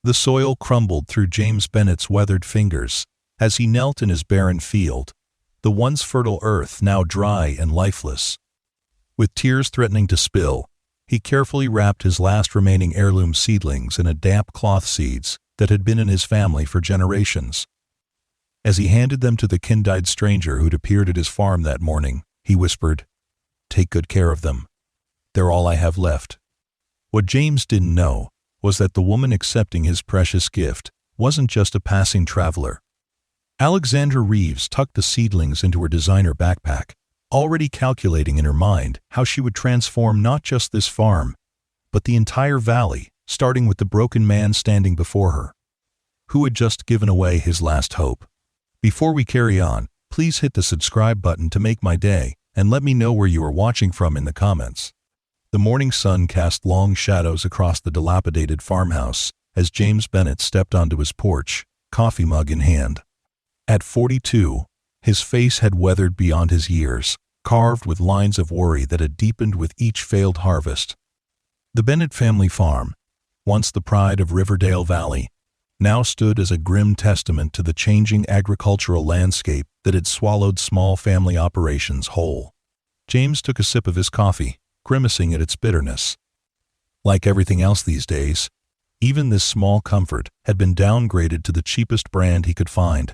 The soil crumbled through James Bennett's weathered fingers as he knelt in his barren field, the once fertile earth now dry and lifeless. With tears threatening to spill, he carefully wrapped his last remaining heirloom seedlings in a damp cloth seeds that had been in his family for generations. As he handed them to the kin-dyed stranger who'd appeared at his farm that morning, he whispered, "Take good care of them. They're all I have left." What James didn't know was that the woman accepting his precious gift wasn't just a passing traveler. Alexandra Reeves tucked the seedlings into her designer backpack, already calculating in her mind how she would transform not just this farm, but the entire valley, starting with the broken man standing before her, who had just given away his last hope. Before we carry on, please hit the subscribe button to make my day, and let me know where you are watching from in the comments. The morning sun cast long shadows across the dilapidated farmhouse as James Bennett stepped onto his porch, coffee mug in hand. At 42, his face had weathered beyond his years, carved with lines of worry that had deepened with each failed harvest. The Bennett family farm, once the pride of Riverdale Valley, now stood as a grim testament to the changing agricultural landscape that had swallowed small family operations whole. James took a sip of his coffee, grimacing at its bitterness. Like everything else these days, even this small comfort had been downgraded to the cheapest brand he could find.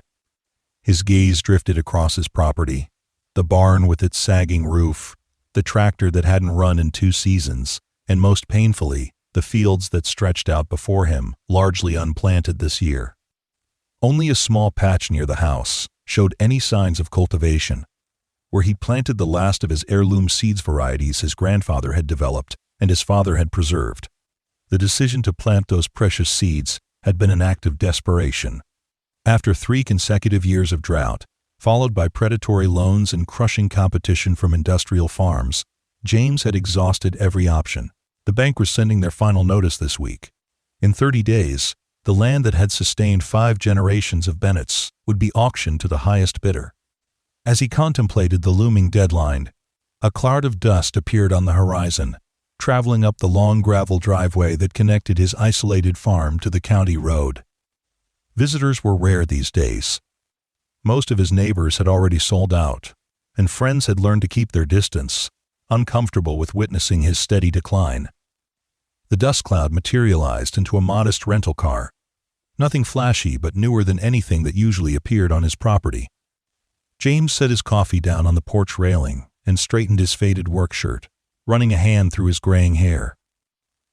His gaze drifted across his property, the barn with its sagging roof, the tractor that hadn't run in 2 seasons, and most painfully, the fields that stretched out before him, largely unplanted this year. Only a small patch near the house showed any signs of cultivation, where he planted the last of his heirloom seeds varieties his grandfather had developed and his father had preserved. The decision to plant those precious seeds had been an act of desperation. After 3 consecutive years of drought, followed by predatory loans and crushing competition from industrial farms, James had exhausted every option. The bank was sending their final notice this week. In 30 days, the land that had sustained 5 generations of Bennetts would be auctioned to the highest bidder. As he contemplated the looming deadline, a cloud of dust appeared on the horizon, traveling up the long gravel driveway that connected his isolated farm to the county road. Visitors were rare these days. Most of his neighbors had already sold out, and friends had learned to keep their distance, uncomfortable with witnessing his steady decline. The dust cloud materialized into a modest rental car, nothing flashy but newer than anything that usually appeared on his property. James set his coffee down on the porch railing and straightened his faded work shirt, running a hand through his graying hair.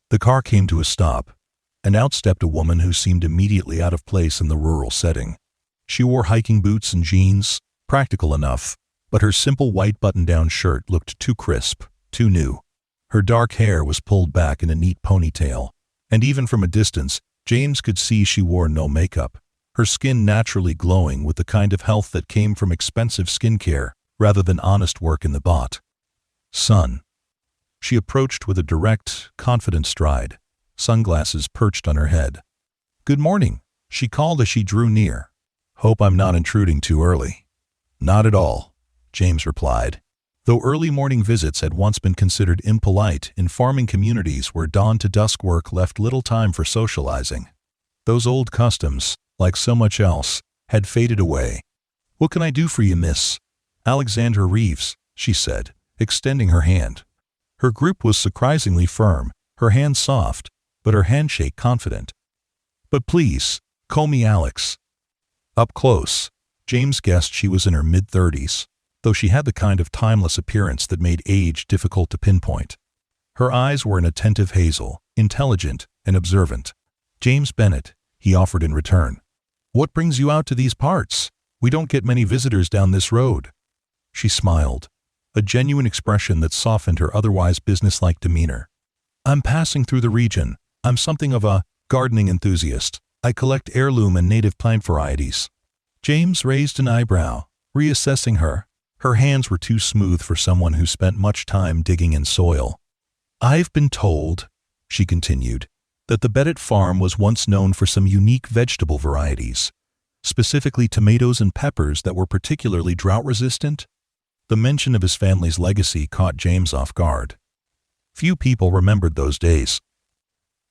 The car came to a stop, and out stepped a woman who seemed immediately out of place in the rural setting. She wore hiking boots and jeans, practical enough, but her simple white button-down shirt looked too crisp, too new. Her dark hair was pulled back in a neat ponytail, and even from a distance, James could see she wore no makeup, her skin naturally glowing with the kind of health that came from expensive skincare rather than honest work in the bot. "Son." She approached with a direct, confident stride, sunglasses perched on her head. "Good morning," she called as she drew near. "Hope I'm not intruding too early." "Not at all," James replied. Though early morning visits had once been considered impolite in farming communities where dawn to dusk work left little time for socializing, those old customs, like so much else, had faded away. "What can I do for you, Miss Alexandra Reeves?" she said, extending her hand. Her grip was surprisingly firm, her hand soft, but her handshake confident. "But please, call me Alex." Up close, James guessed she was in her mid-30s, though she had the kind of timeless appearance that made age difficult to pinpoint. Her eyes were an attentive hazel, intelligent and observant. "James Bennett," he offered in return. "What brings you out to these parts? We don't get many visitors down this road." She smiled, a genuine expression that softened her otherwise businesslike demeanor. "I'm passing through the region. I'm something of a gardening enthusiast. I collect heirloom and native plant varieties." James raised an eyebrow, reassessing her. Her hands were too smooth for someone who spent much time digging in soil. "I've been told," she continued, "that the Bennett farm was once known for some unique vegetable varieties, specifically tomatoes and peppers that were particularly drought-resistant." The mention of his family's legacy caught James off guard. Few people remembered those days.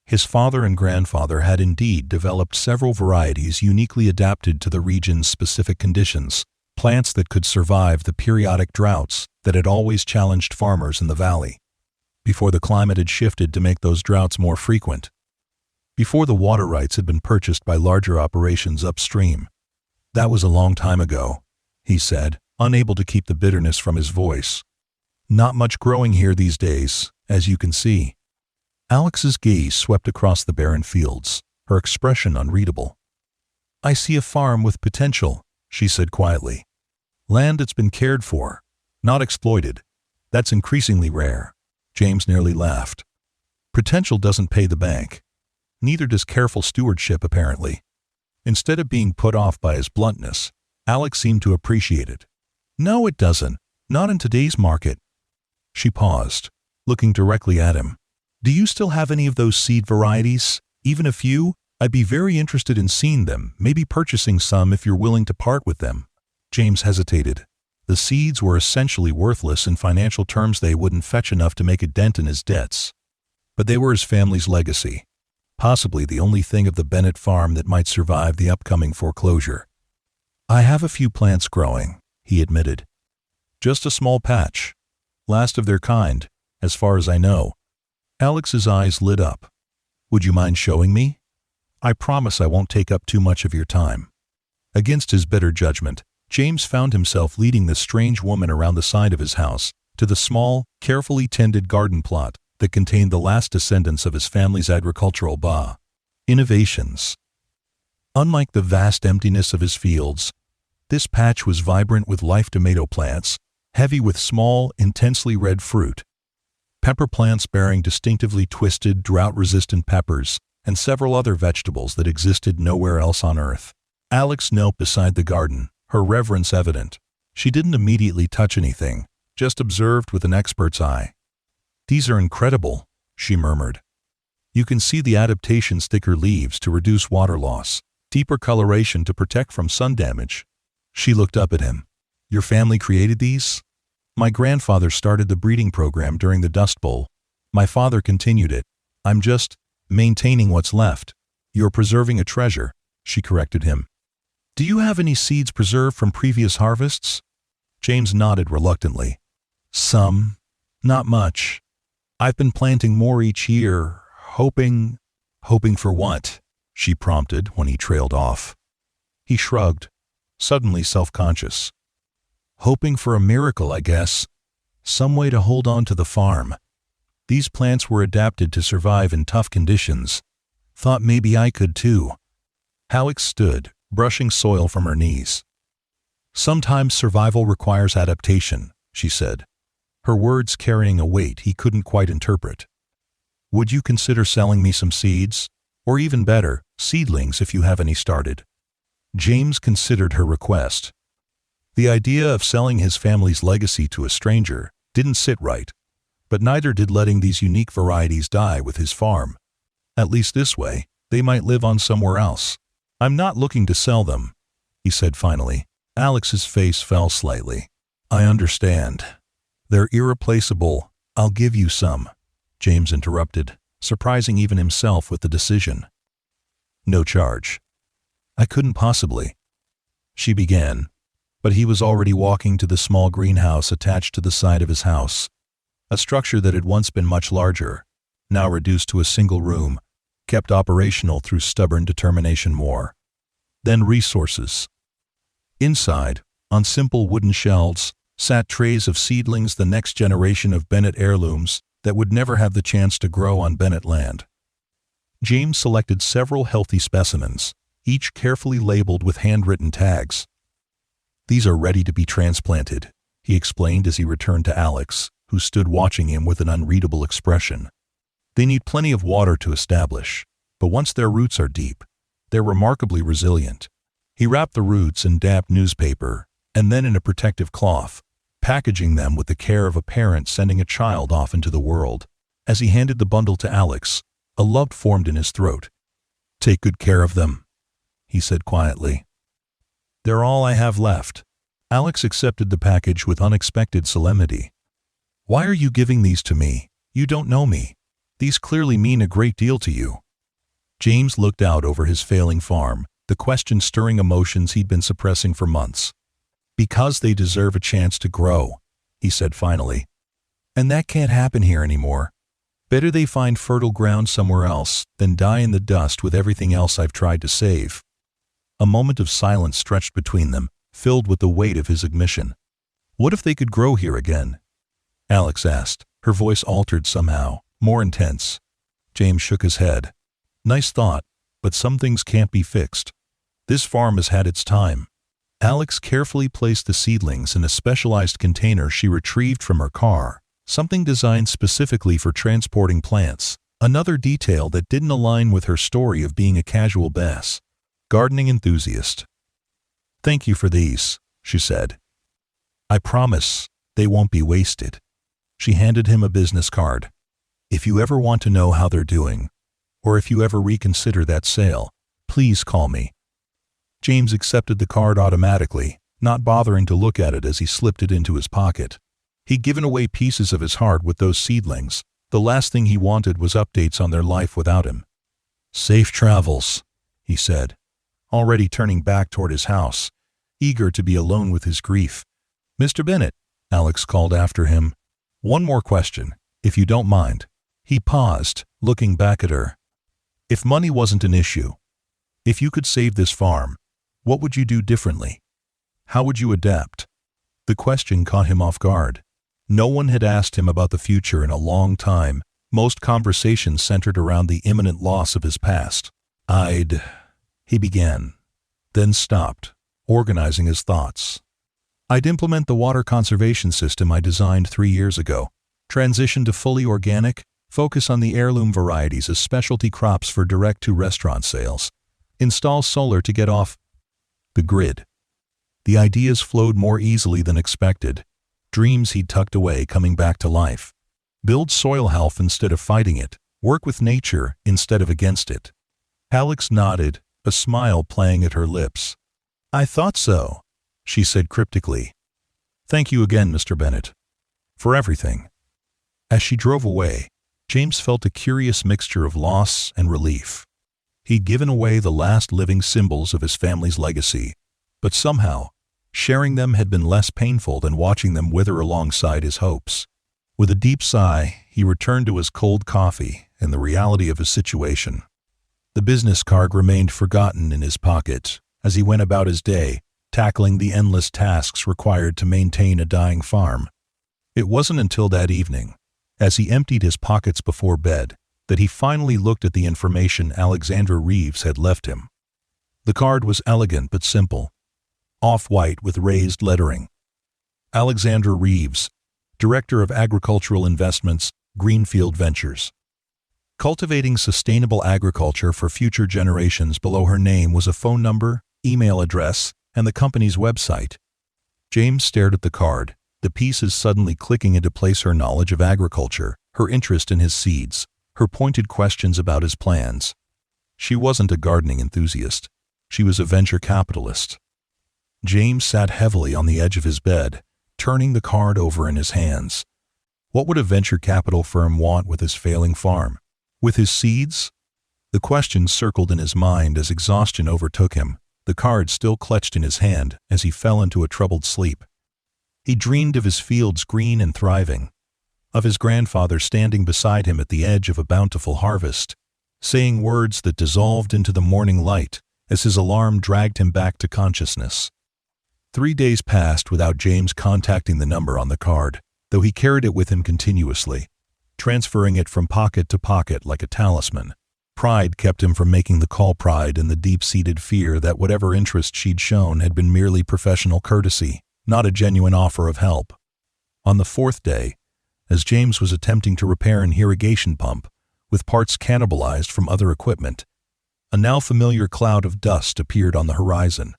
His father and grandfather had indeed developed several varieties uniquely adapted to the region's specific conditions, plants that could survive the periodic droughts that had always challenged farmers in the valley. Before the climate had shifted to make those droughts more frequent. Before the water rights had been purchased by larger operations upstream. That was a long time ago, he said, unable to keep the bitterness from his voice. Not much growing here these days, as you can see. Alex's gaze swept across the barren fields, her expression unreadable. I see a farm with potential, she said quietly. Land that's been cared for, not exploited. That's increasingly rare. James nearly laughed. Potential doesn't pay the bank. Neither does careful stewardship, apparently. Instead of being put off by his bluntness, Alex seemed to appreciate it. No, it doesn't. Not in today's market. She paused, looking directly at him. Do you still have any of those seed varieties? Even a few? I'd be very interested in seeing them, maybe purchasing some if you're willing to part with them. James hesitated. The seeds were essentially worthless in financial terms. They wouldn't fetch enough to make a dent in his debts. But they were his family's legacy. Possibly the only thing of the Bennett farm that might survive the upcoming foreclosure. I have a few plants growing, he admitted. Just a small patch. Last of their kind, as far as I know. Alex's eyes lit up. Would you mind showing me? I promise I won't take up too much of your time. Against his better judgment, James found himself leading the strange woman around the side of his house, to the small, carefully tended garden plot that contained the last descendants of his family's agricultural innovations. Unlike the vast emptiness of his fields, this patch was vibrant with live tomato plants, heavy with small, intensely red fruit. Pepper plants bearing distinctively twisted, drought-resistant peppers, and several other vegetables that existed nowhere else on earth. Alex knelt beside the garden, her reverence evident. She didn't immediately touch anything, just observed with an expert's eye. These are incredible, she murmured. You can see the adaptation's thicker leaves to reduce water loss, deeper coloration to protect from sun damage. She looked up at him. Your family created these? My grandfather started the breeding program during the Dust Bowl. My father continued it. I'm just maintaining what's left. You're preserving a treasure, she corrected him. Do you have any seeds preserved from previous harvests? James nodded reluctantly. Some. Not much. I've been planting more each year, hoping for what? She prompted when he trailed off. He shrugged, suddenly self-conscious. Hoping for a miracle, I guess. Some way to hold on to the farm. These plants were adapted to survive in tough conditions. Thought maybe I could too. Alex stood, brushing soil from her knees. Sometimes survival requires adaptation, she said, her words carrying a weight he couldn't quite interpret. Would you consider selling me some seeds? Or even better, seedlings if you have any started? James considered her request. The idea of selling his family's legacy to a stranger didn't sit right, but neither did letting these unique varieties die with his farm. At least this way, they might live on somewhere else. I'm not looking to sell them, he said finally. Alex's face fell slightly. I understand. They're irreplaceable. I'll give you some, James interrupted, surprising even himself with the decision. No charge. I couldn't possibly. She began, but he was already walking to the small greenhouse attached to the side of his house, a structure that had once been much larger, now reduced to a single room, kept operational through stubborn determination more. Then resources. Inside, on simple wooden shelves, sat trays of seedlings, the next generation of Bennett heirlooms that would never have the chance to grow on Bennett land. James selected several healthy specimens, each carefully labeled with handwritten tags. These are ready to be transplanted, he explained as he returned to Alex, who stood watching him with an unreadable expression. They need plenty of water to establish, but once their roots are deep, they're remarkably resilient. He wrapped the roots in damp newspaper and then in a protective cloth, packaging them with the care of a parent sending a child off into the world. As he handed the bundle to Alex, a lump formed in his throat. Take good care of them, he said quietly. They're all I have left. Alex accepted the package with unexpected solemnity. Why are you giving these to me? You don't know me. These clearly mean a great deal to you." James looked out over his failing farm, the question stirring emotions he'd been suppressing for months. "Because they deserve a chance to grow," he said finally. "And that can't happen here anymore. Better they find fertile ground somewhere else than die in the dust with everything else I've tried to save." A moment of silence stretched between them, filled with the weight of his admission. "What if they could grow here again?" Alex asked, her voice altered somehow, more intense. James shook his head. "Nice thought, but some things can't be fixed. This farm has had its time." Alex carefully placed the seedlings in a specialized container she retrieved from her car, something designed specifically for transporting plants, another detail that didn't align with her story of being a casual gardening enthusiast. "Thank you for these," she said. "I promise they won't be wasted." She handed him a business card. "If you ever want to know how they're doing, or if you ever reconsider that sale, please call me." James accepted the card automatically, not bothering to look at it as he slipped it into his pocket. He'd given away pieces of his heart with those seedlings. The last thing he wanted was updates on their life without him. "Safe travels," he said, already turning back toward his house, eager to be alone with his grief. "Mr. Bennett," Alex called after him. "One more question, if you don't mind." He paused, looking back at her. "If money wasn't an issue, if you could save this farm, what would you do differently? How would you adapt?" The question caught him off guard. No one had asked him about the future in a long time. Most conversations centered around the imminent loss of his past. He began, then stopped, organizing his thoughts. "I'd implement the water conservation system I designed 3 years ago, transition to fully organic, focus on the heirloom varieties as specialty crops for direct-to-restaurant sales, install solar to get off the grid." The ideas flowed more easily than expected, dreams he'd tucked away coming back to life. Build soil health instead of fighting it, work with nature instead of against it. Alex nodded, a smile playing at her lips. "I thought so," she said cryptically. "Thank you again, Mr. Bennett, for everything." As she drove away, James felt a curious mixture of loss and relief. He'd given away the last living symbols of his family's legacy, but somehow, sharing them had been less painful than watching them wither alongside his hopes. With a deep sigh, he returned to his cold coffee and the reality of his situation. The business card remained forgotten in his pocket as he went about his day, tackling the endless tasks required to maintain a dying farm. It wasn't until that evening, as he emptied his pockets before bed, that he finally looked at the information Alexandra Reeves had left him. The card was elegant but simple, off-white with raised lettering. Alexandra Reeves, Director of Agricultural Investments, Greenfield Ventures. Cultivating sustainable agriculture for future generations. Below her name was a phone number, email address, and the company's website. James stared at the card, the pieces suddenly clicking into place: her knowledge of agriculture, her interest in his seeds, her pointed questions about his plans. She wasn't a gardening enthusiast. She was a venture capitalist. James sat heavily on the edge of his bed, turning the card over in his hands. What would a venture capital firm want with his failing farm? With his seeds? The question circled in his mind as exhaustion overtook him, the card still clutched in his hand as he fell into a troubled sleep. He dreamed of his fields green and thriving, of his grandfather standing beside him at the edge of a bountiful harvest, saying words that dissolved into the morning light as his alarm dragged him back to consciousness. 3 days passed without James contacting the number on the card, though he carried it with him continuously, transferring it from pocket to pocket like a talisman. Pride kept him from making the call, pride and the deep-seated fear that whatever interest she'd shown had been merely professional courtesy, not a genuine offer of help. On the 4th day, as James was attempting to repair an irrigation pump, with parts cannibalized from other equipment, a now familiar cloud of dust appeared on the horizon.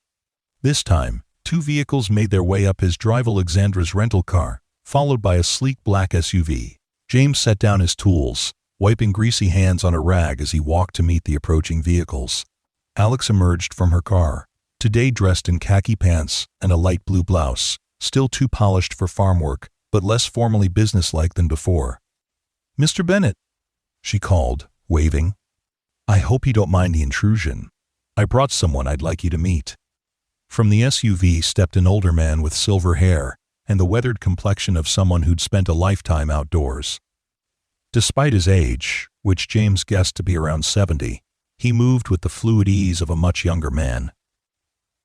This time, 2 vehicles made their way up his drive: Alexandra's rental car, followed by a sleek black SUV. James set down his tools, wiping greasy hands on a rag as he walked to meet the approaching vehicles. Alex emerged from her car, today dressed in khaki pants and a light blue blouse, still too polished for farm work, but less formally businesslike than before. "Mr. Bennett," she called, waving. "I hope you don't mind the intrusion. I brought someone I'd like you to meet." From the SUV stepped an older man with silver hair and the weathered complexion of someone who'd spent a lifetime outdoors. Despite his age, which James guessed to be around 70, he moved with the fluid ease of a much younger man.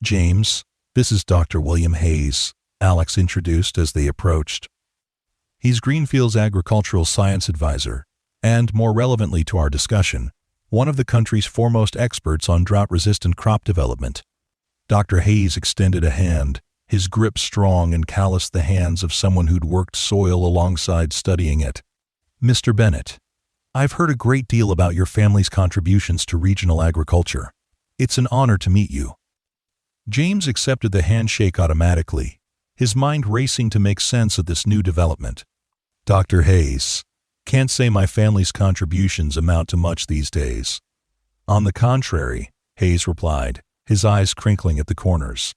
"James, this is Dr. William Hayes," Alex introduced as they approached. "He's Greenfield's agricultural science advisor, and, more relevantly to our discussion, one of the country's foremost experts on drought-resistant crop development." Dr. Hayes extended a hand, his grip strong and calloused the hands of someone who'd worked soil alongside studying it. "Mr. Bennett, I've heard a great deal about your family's contributions to regional agriculture. It's an honor to meet you." James accepted the handshake automatically, his mind racing to make sense of this new development. "Dr. Hayes, can't say my family's contributions amount to much these days." "On the contrary," Hayes replied, his eyes crinkling at the corners.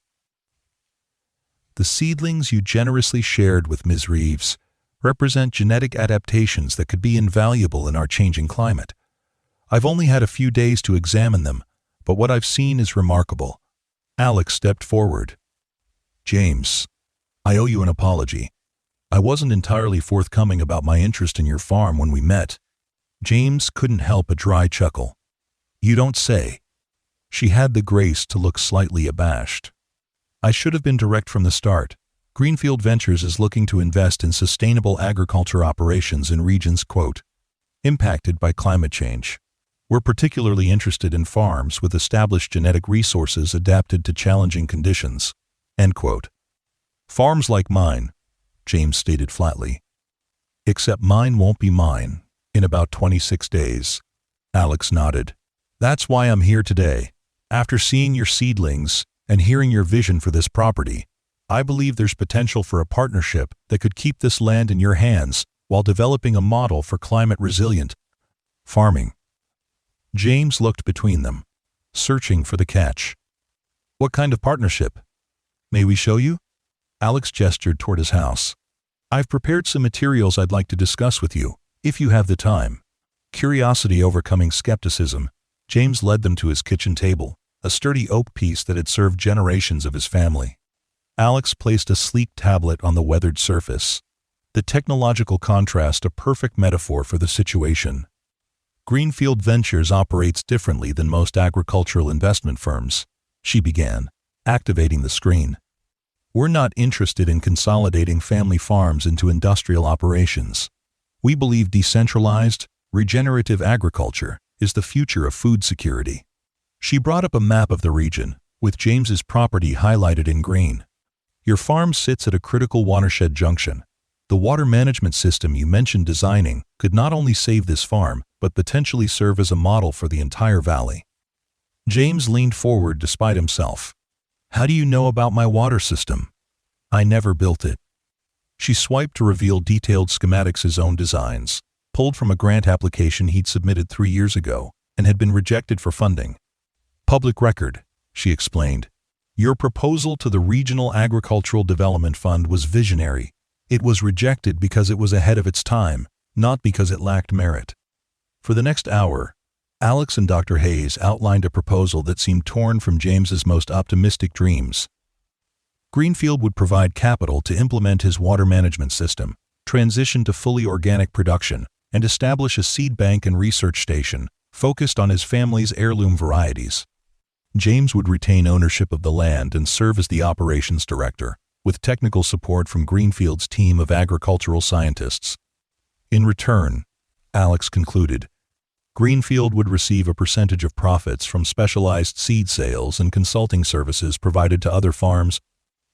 "The seedlings you generously shared with Ms. Reeves represent genetic adaptations that could be invaluable in our changing climate. I've only had a few days to examine them, but what I've seen is remarkable." Alex stepped forward. "James, I owe you an apology. I wasn't entirely forthcoming about my interest in your farm when we met." James couldn't help a dry chuckle. "You don't say." She had the grace to look slightly abashed. "I should have been direct from the start. Greenfield Ventures is looking to invest in sustainable agriculture operations in regions, quote, impacted by climate change. We're particularly interested in farms with established genetic resources adapted to challenging conditions, end quote. Farms like mine," James stated flatly. "Except mine won't be mine in about 26 days. Alex nodded. "That's why I'm here today. After seeing your seedlings and hearing your vision for this property, I believe there's potential for a partnership that could keep this land in your hands while developing a model for climate-resilient farming." James looked between them, searching for the catch. "What kind of partnership? May we show you?" Alex gestured toward his house. "I've prepared some materials I'd like to discuss with you, if you have the time." Curiosity overcoming skepticism, James led them to his kitchen table, a sturdy oak piece that had served generations of his family. Alex placed a sleek tablet on the weathered surface, the technological contrast a perfect metaphor for the situation. "Greenfield Ventures operates differently than most agricultural investment firms," she began, activating the screen. "We're not interested in consolidating family farms into industrial operations. We believe decentralized, regenerative agriculture is the future of food security." She brought up a map of the region, with James's property highlighted in green. "Your farm sits at a critical watershed junction. The water management system you mentioned designing could not only save this farm, but potentially serve as a model for the entire valley." James leaned forward despite himself. "How do you know about my water system?" "I never built it." She swiped to reveal detailed schematics, his own designs, pulled from a grant application he'd submitted 3 years ago and had been rejected for funding. "Public record," she explained. "Your proposal to the Regional Agricultural Development Fund was visionary. It was rejected because it was ahead of its time, not because it lacked merit." For the next hour, Alex and Dr. Hayes outlined a proposal that seemed torn from James's most optimistic dreams. Greenfield would provide capital to implement his water management system, transition to fully organic production, and establish a seed bank and research station focused on his family's heirloom varieties. James would retain ownership of the land and serve as the operations director, with technical support from Greenfield's team of agricultural scientists. In return, Alex concluded, Greenfield would receive a percentage of profits from specialized seed sales and consulting services provided to other farms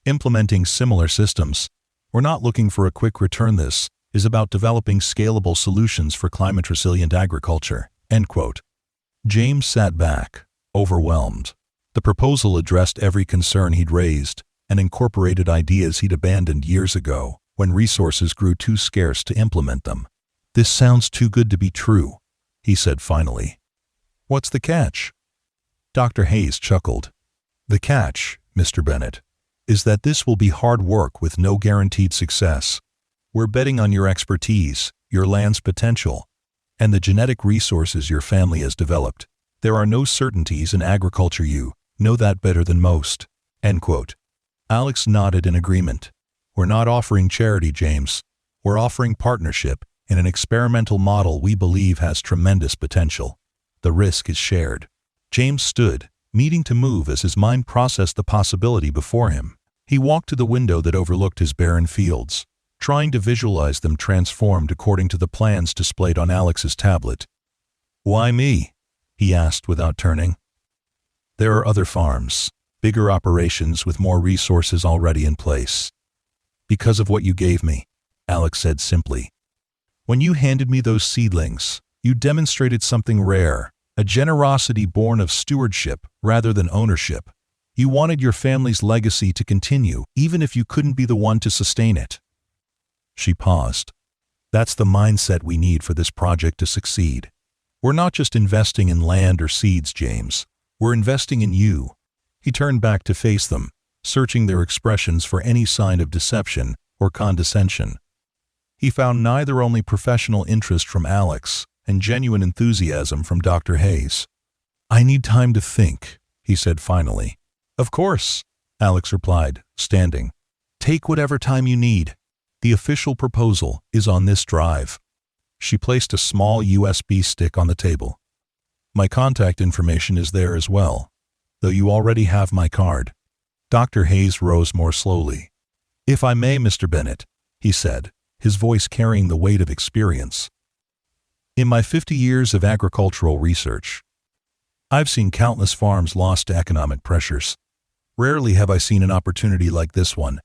implementing similar systems. "We're not looking for a quick return. This is about developing scalable solutions for climate-resilient agriculture." End quote. James sat back, overwhelmed. The proposal addressed every concern he'd raised and incorporated ideas he'd abandoned years ago when resources grew too scarce to implement them. "This sounds too good to be true," he said finally. "What's the catch?" Dr. Hayes chuckled. "The catch, Mr. Bennett, is that this will be hard work with no guaranteed success. We're betting on your expertise, your land's potential, and the genetic resources your family has developed. There are no certainties in agriculture. You know that better than most." End quote. Alex nodded in agreement. "We're not offering charity, James. We're offering partnership in an experimental model we believe has tremendous potential. The risk is shared." James stood, needing to move as his mind processed the possibility before him. He walked to the window that overlooked his barren fields, trying to visualize them transformed according to the plans displayed on Alex's tablet. "Why me?" he asked without turning. "There are other farms, bigger operations with more resources already in place." "Because of what you gave me," Alex said simply. "When you handed me those seedlings, you demonstrated something rare, a generosity born of stewardship rather than ownership. You wanted your family's legacy to continue, even if you couldn't be the one to sustain it." She paused. "That's the mindset we need for this project to succeed. We're not just investing in land or seeds, James. We're investing in you." He turned back to face them, searching their expressions for any sign of deception or condescension. He found neither, only professional interest from Alex and genuine enthusiasm from Dr. Hayes. "I need time to think," he said finally. "Of course," Alex replied, standing. "Take whatever time you need. The official proposal is on this drive." She placed a small USB stick on the table. "My contact information is there as well, though you already have my card." Dr. Hayes rose more slowly. "If I may, Mr. Bennett," he said, his voice carrying the weight of experience. "In my 50 years of agricultural research, I've seen countless farms lost to economic pressures. Rarely have I seen an opportunity like this one,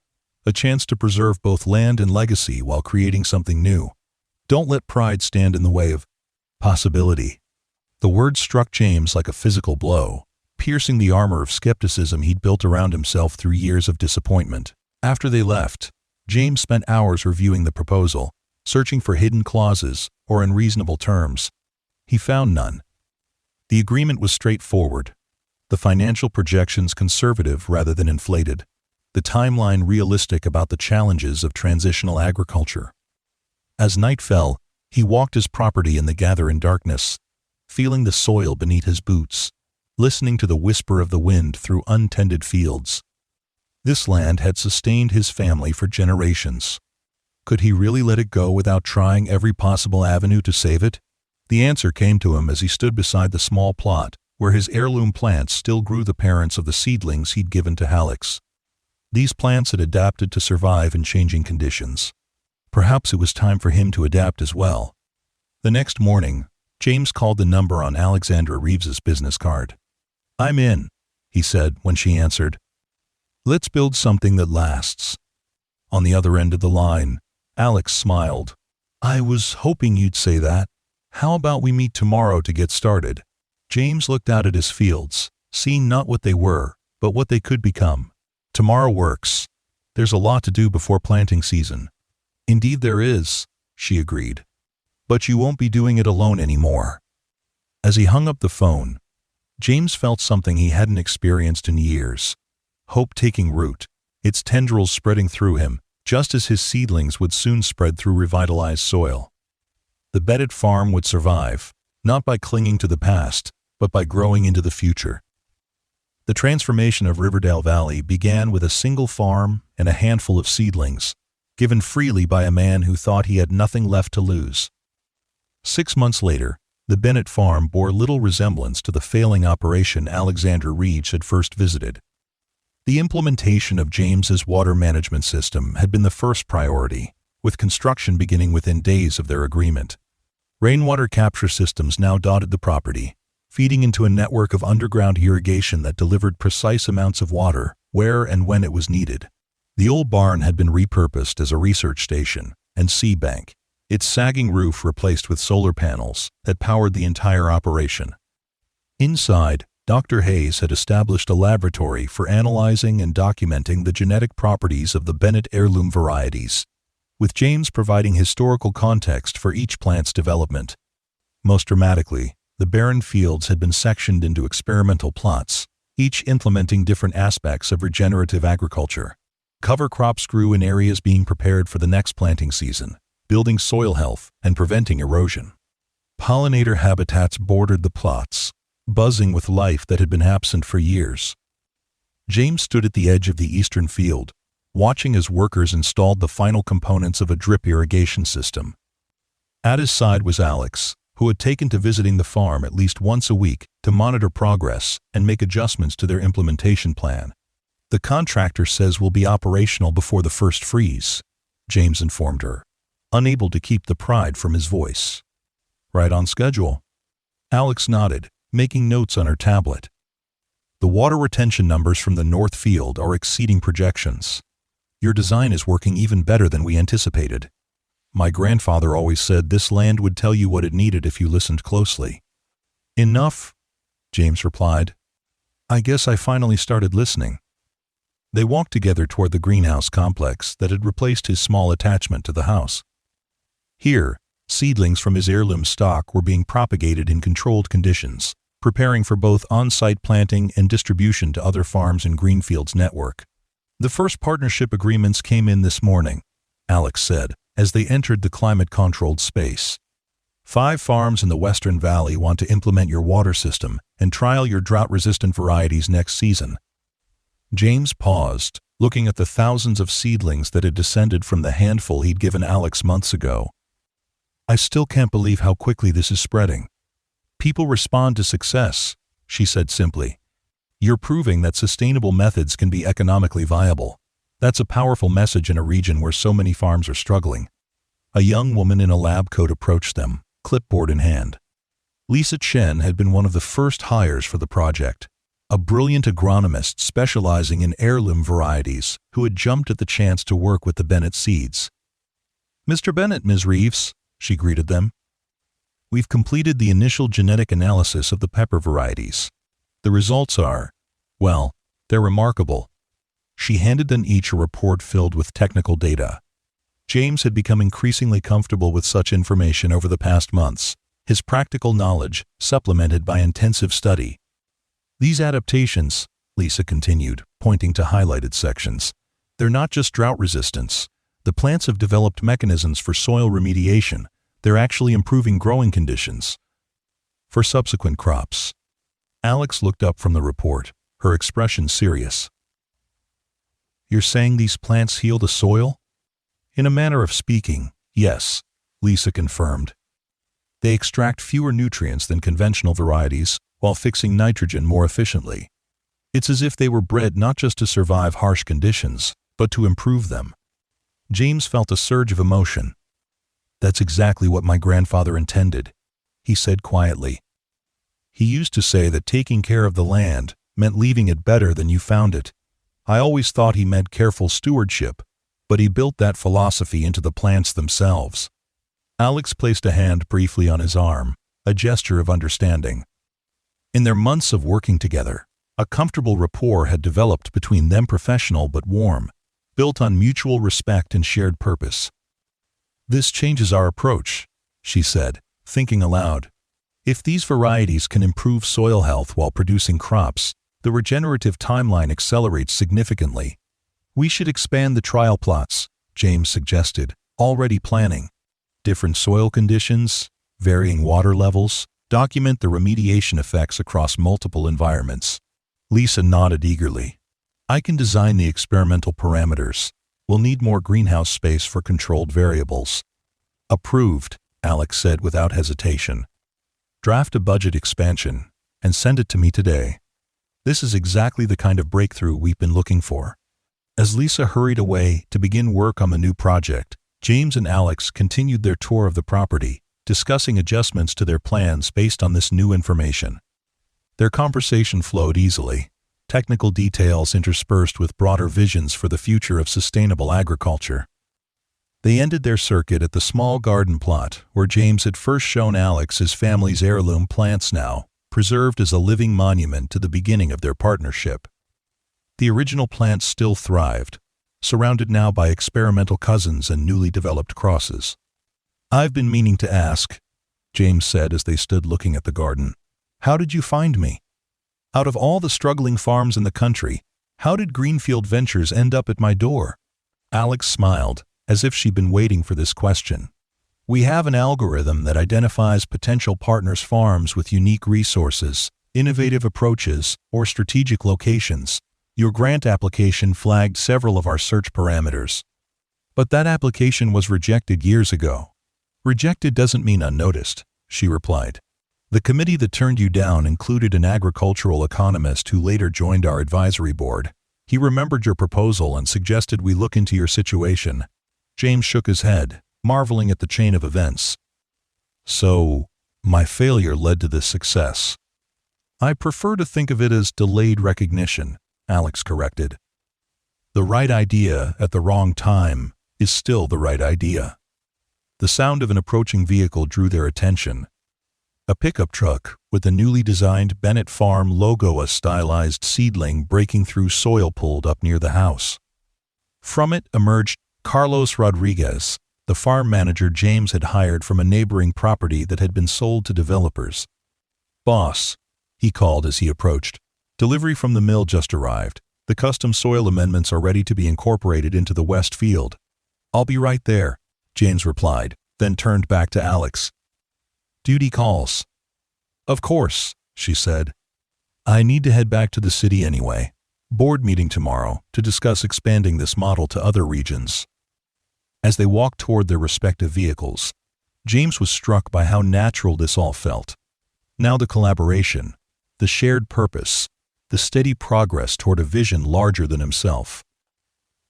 a chance to preserve both land and legacy while creating something new. Don't let pride stand in the way of possibility." The words struck James like a physical blow, piercing the armor of skepticism he'd built around himself through years of disappointment. After they left, James spent hours reviewing the proposal, searching for hidden clauses or unreasonable terms. He found none. The agreement was straightforward, the financial projections conservative rather than inflated, the timeline realistic about the challenges of transitional agriculture. As night fell, he walked his property in the gathering darkness, feeling the soil beneath his boots, listening to the whisper of the wind through untended fields. This land had sustained his family for generations. Could he really let it go without trying every possible avenue to save it? The answer came to him as he stood beside the small plot where his heirloom plants still grew, the parents of the seedlings he'd given to Alex. These plants had adapted to survive in changing conditions. Perhaps it was time for him to adapt as well. The next morning, James called the number on Alexandra Reeves's business card. "I'm in," he said when she answered. "Let's build something that lasts." On the other end of the line, Alex smiled. "I was hoping you'd say that. How about we meet tomorrow to get started?" James looked out at his fields, seeing not what they were, but what they could become. "Tomorrow works. There's a lot to do before planting season." "Indeed there is," she agreed. "But you won't be doing it alone anymore." As he hung up the phone, James felt something he hadn't experienced in years. Hope taking root, its tendrils spreading through him, just as his seedlings would soon spread through revitalized soil. The Bennett farm would survive, not by clinging to the past, but by growing into the future. The transformation of Riverdale Valley began with a single farm and a handful of seedlings, given freely by a man who thought he had nothing left to lose. 6 months later, the Bennett farm bore little resemblance to the failing operation Alexandra Reeves had first visited. The implementation of James's water management system had been the first priority, with construction beginning within days of their agreement. Rainwater capture systems now dotted the property, feeding into a network of underground irrigation that delivered precise amounts of water where and when it was needed. The old barn had been repurposed as a research station and seed bank, its sagging roof replaced with solar panels that powered the entire operation. Inside, Dr. Hayes had established a laboratory for analyzing and documenting the genetic properties of the Bennett heirloom varieties, with James providing historical context for each plant's development. Most dramatically, the barren fields had been sectioned into experimental plots, each implementing different aspects of regenerative agriculture. Cover crops grew in areas being prepared for the next planting season, building soil health and preventing erosion. Pollinator habitats bordered the plots, buzzing with life that had been absent for years. James stood at the edge of the eastern field, watching as workers installed the final components of a drip irrigation system. At his side was Alex, who had taken to visiting the farm at least once a week to monitor progress and make adjustments to their implementation plan. "The contractor says we'll be operational before the first freeze," James informed her, unable to keep the pride from his voice. "Right on schedule." Alex nodded, making notes on her tablet. "The water retention numbers from the north field are exceeding projections. Your design is working even better than we anticipated. My grandfather always said this land would tell you what it needed if you listened closely." "Enough," James replied. "I guess I finally started listening." They walked together toward the greenhouse complex that had replaced his small attachment to the house. Here, seedlings from his heirloom stock were being propagated in controlled conditions, preparing for both on-site planting and distribution to other farms in Greenfield's network. "The first partnership agreements came in this morning," Alex said, as they entered the climate-controlled space. 5 farms in the Western Valley want to implement your water system and trial your drought-resistant varieties next season. James paused, looking at the thousands of seedlings that had descended from the handful he'd given Alex months ago. "I still can't believe how quickly this is spreading." "People respond to success," she said simply. "You're proving that sustainable methods can be economically viable. That's a powerful message in a region where so many farms are struggling." A young woman in a lab coat approached them, clipboard in hand. Lisa Chen had been one of the first hires for the project, a brilliant agronomist specializing in heirloom varieties who had jumped at the chance to work with the Bennett seeds. "Mr. Bennett, Ms. Reeves," she greeted them. "We've completed the initial genetic analysis of the pepper varieties. The results are, well, they're remarkable." She handed them each a report filled with technical data. James had become increasingly comfortable with such information over the past months, his practical knowledge supplemented by intensive study. "These adaptations," Lisa continued, pointing to highlighted sections, "they're not just drought resistance. The plants have developed mechanisms for soil remediation. They're actually improving growing conditions for subsequent crops." Alex looked up from the report, her expression serious. "You're saying these plants heal the soil?" "In a manner of speaking, yes," Lisa confirmed. "They extract fewer nutrients than conventional varieties while fixing nitrogen more efficiently. It's as if they were bred not just to survive harsh conditions, but to improve them." James felt a surge of emotion. "That's exactly what my grandfather intended," he said quietly. "He used to say that taking care of the land meant leaving it better than you found it. I always thought he meant careful stewardship, but he built that philosophy into the plants themselves." Alex placed a hand briefly on his arm, a gesture of understanding. In their months of working together, a comfortable rapport had developed between them, professional but warm, built on mutual respect and shared purpose. "This changes our approach," she said, thinking aloud. "If these varieties can improve soil health while producing crops, the regenerative timeline accelerates significantly. We should expand the trial plots," James suggested, already planning. "Different soil conditions, varying water levels, document the remediation effects across multiple environments." Lisa nodded eagerly. "I can design the experimental parameters. We'll need more greenhouse space for controlled variables." "Approved," Alex said without hesitation. "Draft a budget expansion and send it to me today. This is exactly the kind of breakthrough we've been looking for." As Lisa hurried away to begin work on the new project, James and Alex continued their tour of the property, discussing adjustments to their plans based on this new information. Their conversation flowed easily, technical details interspersed with broader visions for the future of sustainable agriculture. They ended their circuit at the small garden plot where James had first shown Alex his family's heirloom plants, now preserved as a living monument to the beginning of their partnership. The original plants still thrived, surrounded now by experimental cousins and newly developed crosses. "I've been meaning to ask," James said as they stood looking at the garden. "How did you find me? Out of all the struggling farms in the country, how did Greenfield Ventures end up at my door?" Alex smiled, as if she'd been waiting for this question. We have an algorithm that identifies potential partners' farms with unique resources, innovative approaches, or strategic locations. Your grant application flagged several of our search parameters. But that application was rejected years ago. Rejected doesn't mean unnoticed, she replied. The committee that turned you down included an agricultural economist who later joined our advisory board. He remembered your proposal and suggested we look into your situation. James shook his head, marveling at the chain of events. So, my failure led to this success. I prefer to think of it as delayed recognition, Alex corrected. The right idea at the wrong time is still the right idea. The sound of an approaching vehicle drew their attention. A pickup truck with the newly designed Bennett Farm logo, a stylized seedling breaking through soil, pulled up near the house. From it emerged Carlos Rodriguez, the farm manager James had hired from a neighboring property that had been sold to developers. "Boss," he called as he approached. "Delivery from the mill just arrived. The custom soil amendments are ready to be incorporated into the west field." "I'll be right there," James replied, then turned back to Alex. "Duty calls." "Of course," she said. "I need to head back to the city anyway. Board meeting tomorrow to discuss expanding this model to other regions." As they walked toward their respective vehicles, James was struck by how natural this all felt. Now the collaboration, the shared purpose, the steady progress toward a vision larger than himself.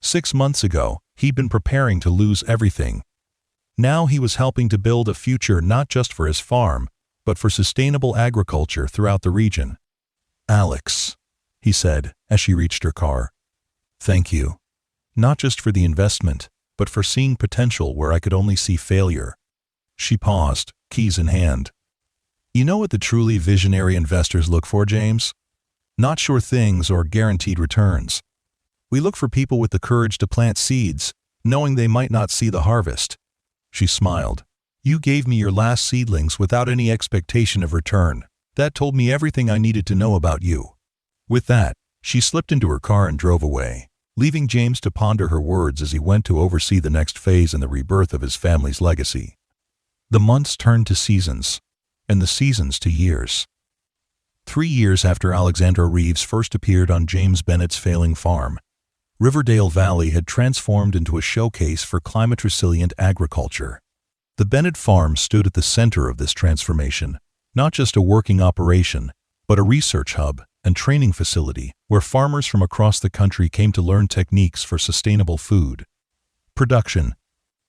6 months ago, he'd been preparing to lose everything. Now he was helping to build a future not just for his farm, but for sustainable agriculture throughout the region. "Alex," he said as she reached her car. "Thank you. Not just for the investment, but for seeing potential where I could only see failure." She paused, keys in hand. "You know what the truly visionary investors look for, James? Not sure things or guaranteed returns. We look for people with the courage to plant seeds, knowing they might not see the harvest." She smiled. "You gave me your last seedlings without any expectation of return. That told me everything I needed to know about you." With that, she slipped into her car and drove away, leaving James to ponder her words as he went to oversee the next phase in the rebirth of his family's legacy. The months turned to seasons, and the seasons to years. 3 years after Alexandra Reeves first appeared on James Bennett's failing farm, Riverdale Valley had transformed into a showcase for climate-resilient agriculture. The Bennett farm stood at the center of this transformation, not just a working operation, but a research hub and training facility where farmers from across the country came to learn techniques for sustainable food production.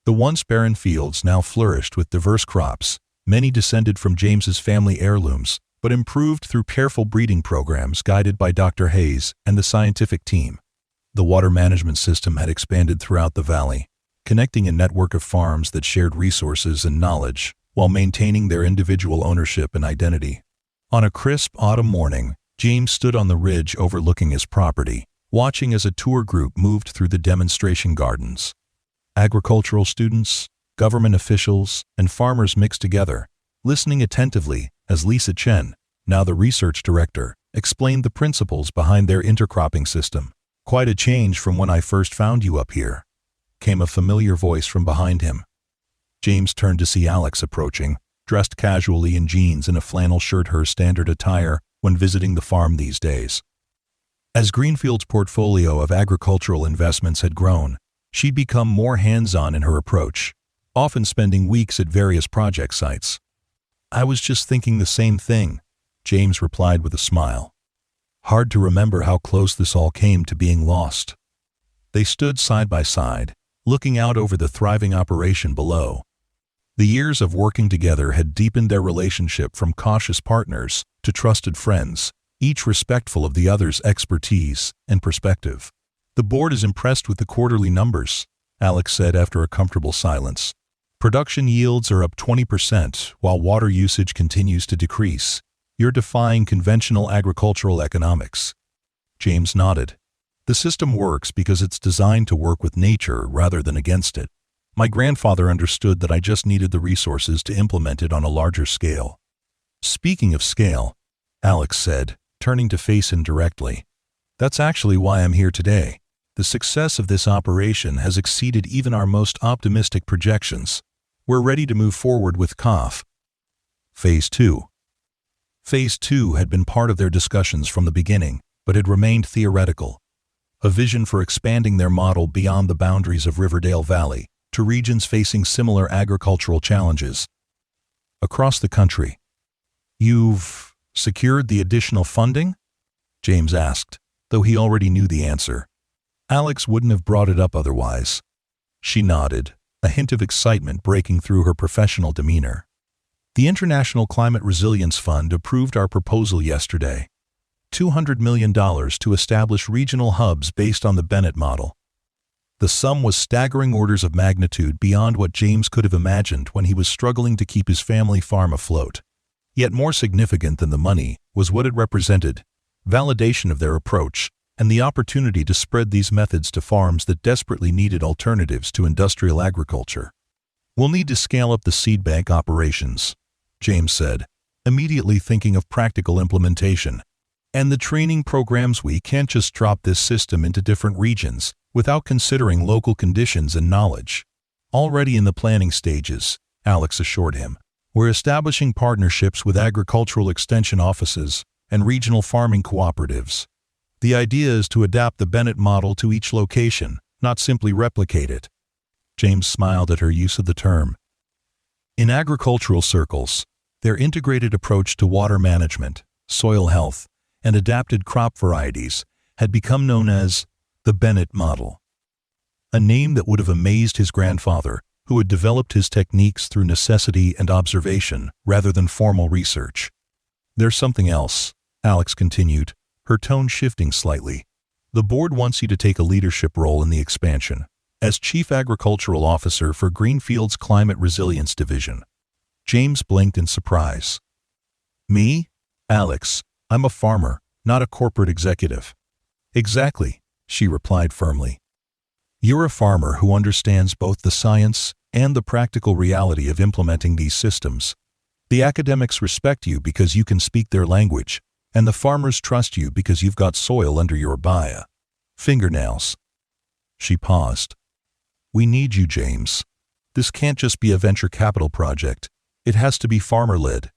The once barren fields now flourished with diverse crops, many descended from James's family heirlooms, but improved through careful breeding programs guided by Dr. Hayes and the scientific team. The water management system had expanded throughout the valley, connecting a network of farms that shared resources and knowledge while maintaining their individual ownership and identity. On a crisp autumn morning, James stood on the ridge overlooking his property, watching as a tour group moved through the demonstration gardens. Agricultural students, government officials, and farmers mixed together, listening attentively as Lisa Chen, now the research director, explained the principles behind their intercropping system. "Quite a change from when I first found you up here," came a familiar voice from behind him. James turned to see Alex approaching, dressed casually in jeans and a flannel shirt, her standard attire when visiting the farm these days. As Greenfield's portfolio of agricultural investments had grown, she'd become more hands-on in her approach, often spending weeks at various project sites. "I was just thinking the same thing," James replied with a smile. Hard to remember how close this all came to being lost. They stood side by side, looking out over the thriving operation below. The years of working together had deepened their relationship from cautious partners to trusted friends, each respectful of the other's expertise and perspective. "The board is impressed with the quarterly numbers," Alex said after a comfortable silence. "Production yields are up 20% while water usage continues to decrease. You're defying conventional agricultural economics." James nodded. "The system works because it's designed to work with nature rather than against it. My grandfather understood that I just needed the resources to implement it on a larger scale." "Speaking of scale," Alex said, turning to face him directly, "that's actually why I'm here today. The success of this operation has exceeded even our most optimistic projections. We're ready to move forward with COF. Phase 2. Phase 2 had been part of their discussions from the beginning, but had remained theoretical. A vision for expanding their model beyond the boundaries of Riverdale Valley to regions facing similar agricultural challenges across the country. You've secured the additional funding? James asked, though he already knew the answer. Alex wouldn't have brought it up otherwise. She nodded, a hint of excitement breaking through her professional demeanor. The International Climate Resilience Fund approved our proposal yesterday. $200 million to establish regional hubs based on the Bennett model. The sum was staggering orders of magnitude beyond what James could have imagined when he was struggling to keep his family farm afloat. Yet more significant than the money was what it represented: validation of their approach and the opportunity to spread these methods to farms that desperately needed alternatives to industrial agriculture. We'll need to scale up the seed bank operations, James said, immediately thinking of practical implementation. And the training programs. We can't just drop this system into different regions without considering local conditions and knowledge. Already in the planning stages, Alex assured him. We're establishing partnerships with agricultural extension offices and regional farming cooperatives. The idea is to adapt the Bennett model to each location, not simply replicate it. James smiled at her use of the term. In agricultural circles, their integrated approach to water management, soil health, and adapted crop varieties had become known as the Bennett model. A name that would have amazed his grandfather, who had developed his techniques through necessity and observation rather than formal research. There's something else, Alex continued, her tone shifting slightly. The board wants you to take a leadership role in the expansion, as Chief Agricultural Officer for Greenfield's Climate Resilience Division. James blinked in surprise. Me? Alex, I'm a farmer, not a corporate executive. Exactly, she replied firmly. You're a farmer who understands both the science and the practical reality of implementing these systems. The academics respect you because you can speak their language, and the farmers trust you because you've got soil under your fingernails. She paused. We need you, James. This can't just be a venture capital project. It has to be farmer-led.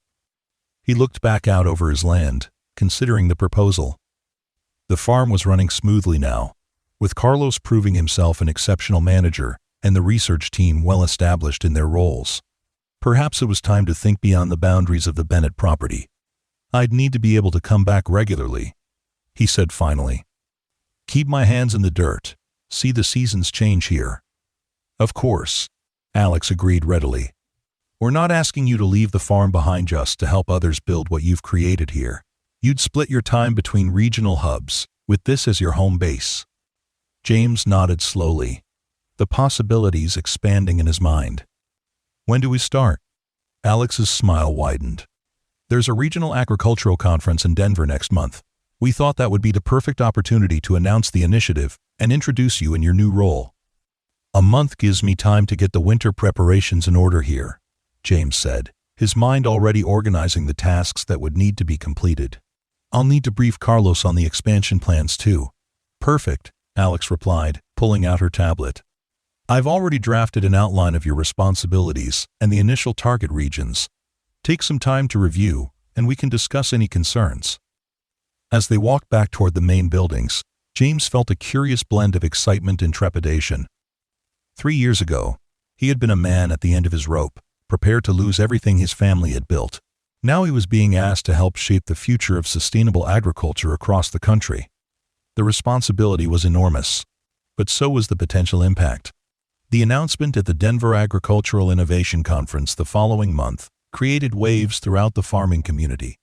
He looked back out over his land, considering the proposal. The farm was running smoothly now, with Carlos proving himself an exceptional manager and the research team well established in their roles. Perhaps it was time to think beyond the boundaries of the Bennett property. I'd need to be able to come back regularly, he said finally. Keep my hands in the dirt, see the seasons change here. Of course, Alex agreed readily. We're not asking you to leave the farm behind just to help others build what you've created here. You'd split your time between regional hubs, with this as your home base. James nodded slowly, the possibilities expanding in his mind. When do we start? Alex's smile widened. There's a regional agricultural conference in Denver next month. We thought that would be the perfect opportunity to announce the initiative and introduce you in your new role. A month gives me time to get the winter preparations in order here, James said, his mind already organizing the tasks that would need to be completed. I'll need to brief Carlos on the expansion plans too. Perfect, Alex replied, pulling out her tablet. I've already drafted an outline of your responsibilities and the initial target regions. Take some time to review, and we can discuss any concerns. As they walked back toward the main buildings, James felt a curious blend of excitement and trepidation. 3 years ago, he had been a man at the end of his rope, prepared to lose everything his family had built. Now he was being asked to help shape the future of sustainable agriculture across the country. The responsibility was enormous, but so was the potential impact. The announcement at the Denver Agricultural Innovation Conference the following month created waves throughout the farming community.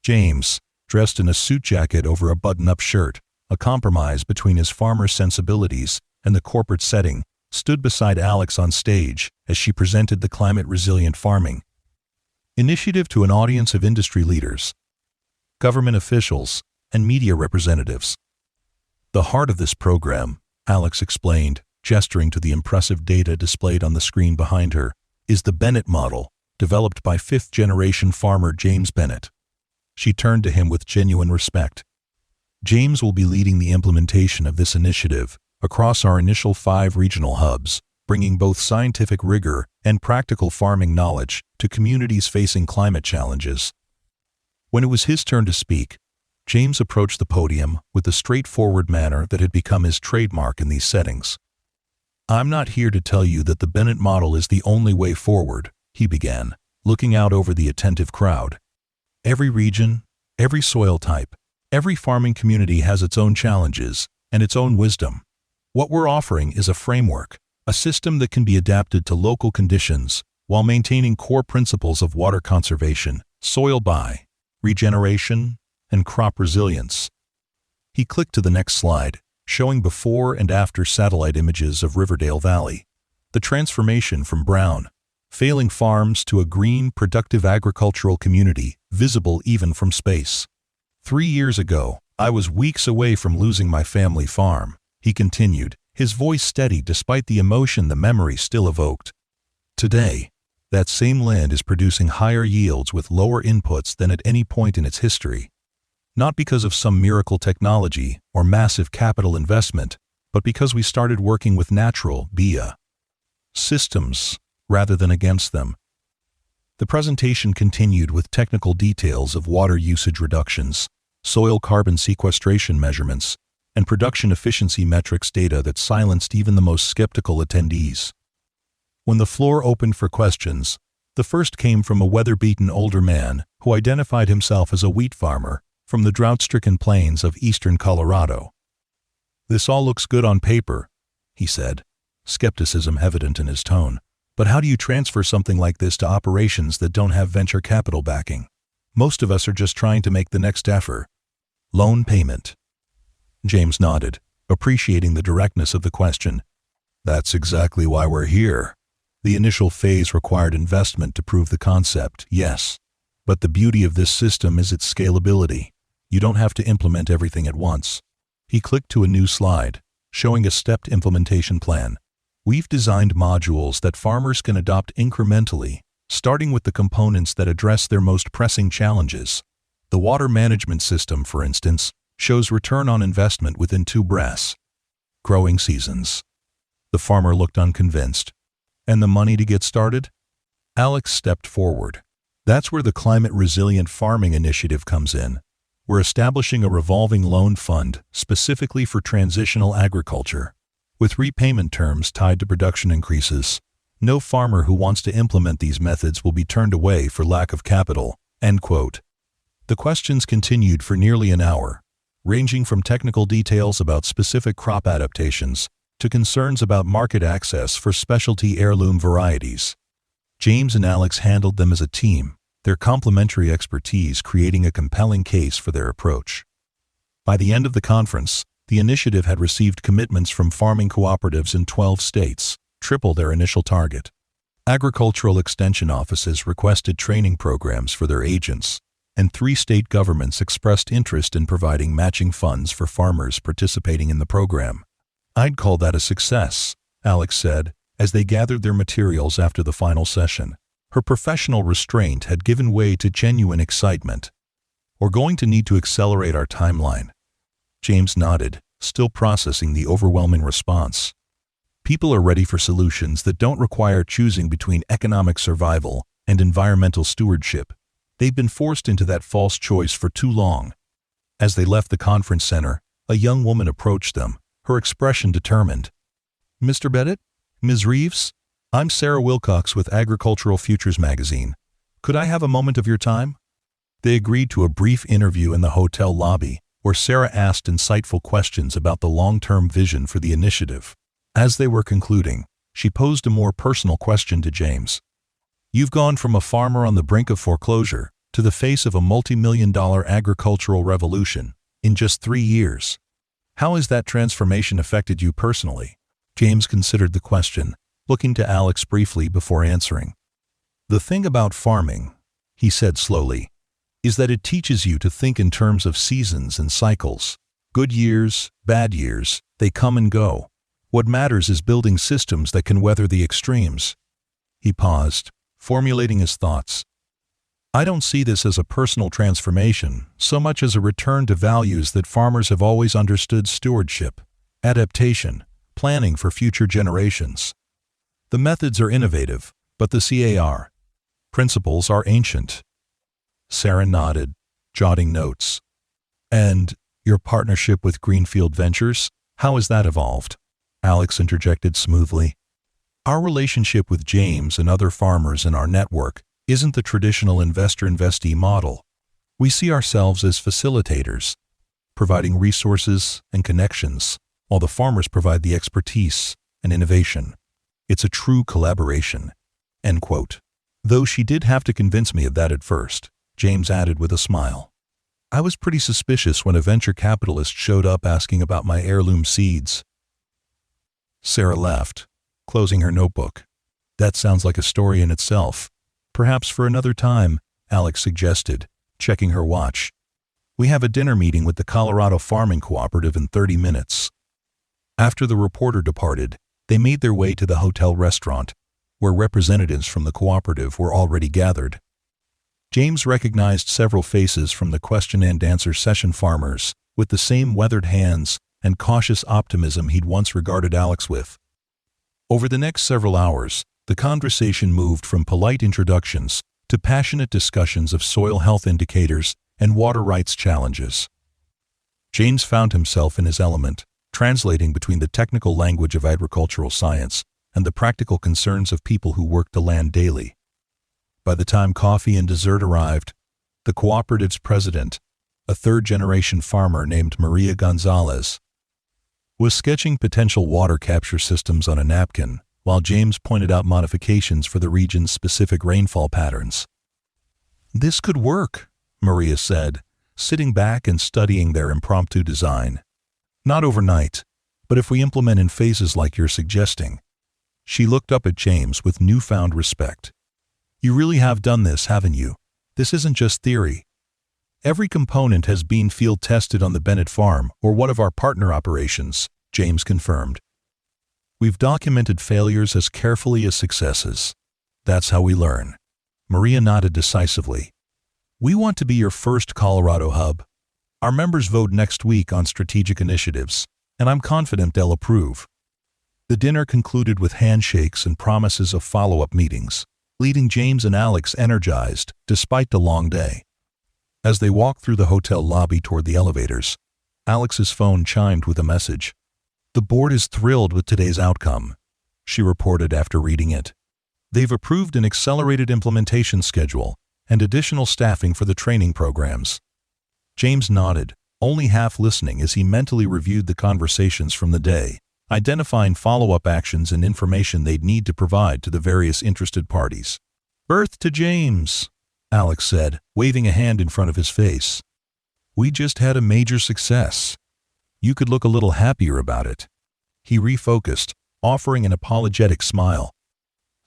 James, dressed in a suit jacket over a button-up shirt, a compromise between his farmer sensibilities and the corporate setting, stood beside Alex on stage as she presented the climate-resilient farming initiative to an audience of industry leaders, government officials, and media representatives. The heart of this program, Alex explained, gesturing to the impressive data displayed on the screen behind her, is the Bennett model, developed by fifth-generation farmer James Bennett. She turned to him with genuine respect. James will be leading the implementation of this initiative across our initial 5 regional hubs, bringing both scientific rigor and practical farming knowledge to communities facing climate challenges. When it was his turn to speak, James approached the podium with the straightforward manner that had become his trademark in these settings. "I'm not here to tell you that the Bennett model is the only way forward," he began, looking out over the attentive crowd. "Every region, every soil type, every farming community has its own challenges and its own wisdom. What we're offering is a framework, a system that can be adapted to local conditions while maintaining core principles of water conservation, soil regeneration, and crop resilience." He clicked to the next slide, showing before and after satellite images of Riverdale Valley. The transformation from brown, failing farms to a green, productive agricultural community, visible even from space. "3 years ago, I was weeks away from losing my family farm," he continued, his voice steady despite the emotion the memory still evoked. "Today, that same land is producing higher yields with lower inputs than at any point in its history. Not because of some miracle technology or massive capital investment, but because we started working with natural systems rather than against them." The presentation continued with technical details of water usage reductions, soil carbon sequestration measurements, and production efficiency metrics data that silenced even the most skeptical attendees. When the floor opened for questions, the first came from a weather-beaten older man who identified himself as a wheat farmer from the drought-stricken plains of eastern Colorado. "This all looks good on paper," he said, skepticism evident in his tone. "But how do you transfer something like this to operations that don't have venture capital backing? Most of us are just trying to make the next effort." "Loan payment." James nodded, appreciating the directness of the question. "That's exactly why we're here. The initial phase required investment to prove the concept, yes. But the beauty of this system is its scalability. You don't have to implement everything at once." He clicked to a new slide, showing a stepped implementation plan. "We've designed modules that farmers can adopt incrementally, starting with the components that address their most pressing challenges. The water management system, for instance, shows return on investment within 2 growing seasons." The farmer looked unconvinced. "And the money to get started?" Alex stepped forward. "That's where the Climate Resilient Farming Initiative comes in. We're establishing a revolving loan fund specifically for transitional agriculture, with repayment terms tied to production increases. No farmer who wants to implement these methods will be turned away for lack of capital." End quote. The questions continued for nearly an hour, ranging from technical details about specific crop adaptations to concerns about market access for specialty heirloom varieties. James and Alex handled them as a team, their complementary expertise creating a compelling case for their approach. By the end of the conference, the initiative had received commitments from farming cooperatives in 12 states, triple their initial target. Agricultural extension offices requested training programs for their agents, and 3 state governments expressed interest in providing matching funds for farmers participating in the program. "I'd call that a success," Alex said, as they gathered their materials after the final session. Her professional restraint had given way to genuine excitement. "We're going to need to accelerate our timeline." James nodded, still processing the overwhelming response. "People are ready for solutions that don't require choosing between economic survival and environmental stewardship. They've been forced into that false choice for too long." As they left the conference center, a young woman approached them, her expression determined. "Mr. Bennett? Ms. Reeves? I'm Sarah Wilcox with Agricultural Futures magazine. Could I have a moment of your time?" They agreed to a brief interview in the hotel lobby, where Sarah asked insightful questions about the long-term vision for the initiative. As they were concluding, she posed a more personal question to James. "You've gone from a farmer on the brink of foreclosure to the face of a multi-million-dollar agricultural revolution in just 3 years. How has that transformation affected you personally?" James considered the question, looking to Alex briefly before answering. "The thing about farming," he said slowly, "is that it teaches you to think in terms of seasons and cycles. Good years, bad years, they come and go. What matters is building systems that can weather the extremes." He paused, formulating his thoughts. "I don't see this as a personal transformation, so much as a return to values that farmers have always understood: stewardship, adaptation, planning for future generations. The methods are innovative, but the CAR principles are ancient. Sarah nodded, jotting notes. And your partnership with Greenfield Ventures, how has that evolved? Alex interjected smoothly. Our relationship with James and other farmers in our network isn't the traditional investor-investee model. We see ourselves as facilitators, providing resources and connections, while the farmers provide the expertise and innovation. It's a true collaboration. End quote. Though she did have to convince me of that at first, James added with a smile. I was pretty suspicious when a venture capitalist showed up asking about my heirloom seeds. Sarah laughed, closing her notebook. That sounds like a story in itself. Perhaps for another time, Alex suggested, checking her watch. We have a dinner meeting with the Colorado Farming Cooperative in 30 minutes. After the reporter departed, they made their way to the hotel restaurant, where representatives from the cooperative were already gathered. James recognized several faces from the question-and-answer session farmers, with the same weathered hands and cautious optimism he'd once regarded Alex with. Over the next several hours, the conversation moved from polite introductions to passionate discussions of soil health indicators and water rights challenges. James found himself in his element, translating between the technical language of agricultural science and the practical concerns of people who work the land daily. By the time coffee and dessert arrived, the cooperative's president, a third-generation farmer named Maria Gonzalez, was sketching potential water capture systems on a napkin, while James pointed out modifications for the region's specific rainfall patterns. This could work, Maria said, sitting back and studying their impromptu design. Not overnight, but if we implement in phases like you're suggesting. She looked up at James with newfound respect. You really have done this, haven't you? This isn't just theory. Every component has been field tested on the Bennett farm or one of our partner operations, James confirmed. We've documented failures as carefully as successes. That's how we learn. Maria nodded decisively. We want to be your first Colorado hub. Our members vote next week on strategic initiatives, and I'm confident they'll approve. The dinner concluded with handshakes and promises of follow-up meetings, leaving James and Alex energized despite the long day. As they walked through the hotel lobby toward the elevators, Alex's phone chimed with a message. The board is thrilled with today's outcome, she reported after reading it. They've approved an accelerated implementation schedule and additional staffing for the training programs. James nodded, only half listening as he mentally reviewed the conversations from the day, identifying follow-up actions and information they'd need to provide to the various interested parties. Birth to James, Alex said, waving a hand in front of his face. We just had a major success. You could look a little happier about it. He refocused, offering an apologetic smile.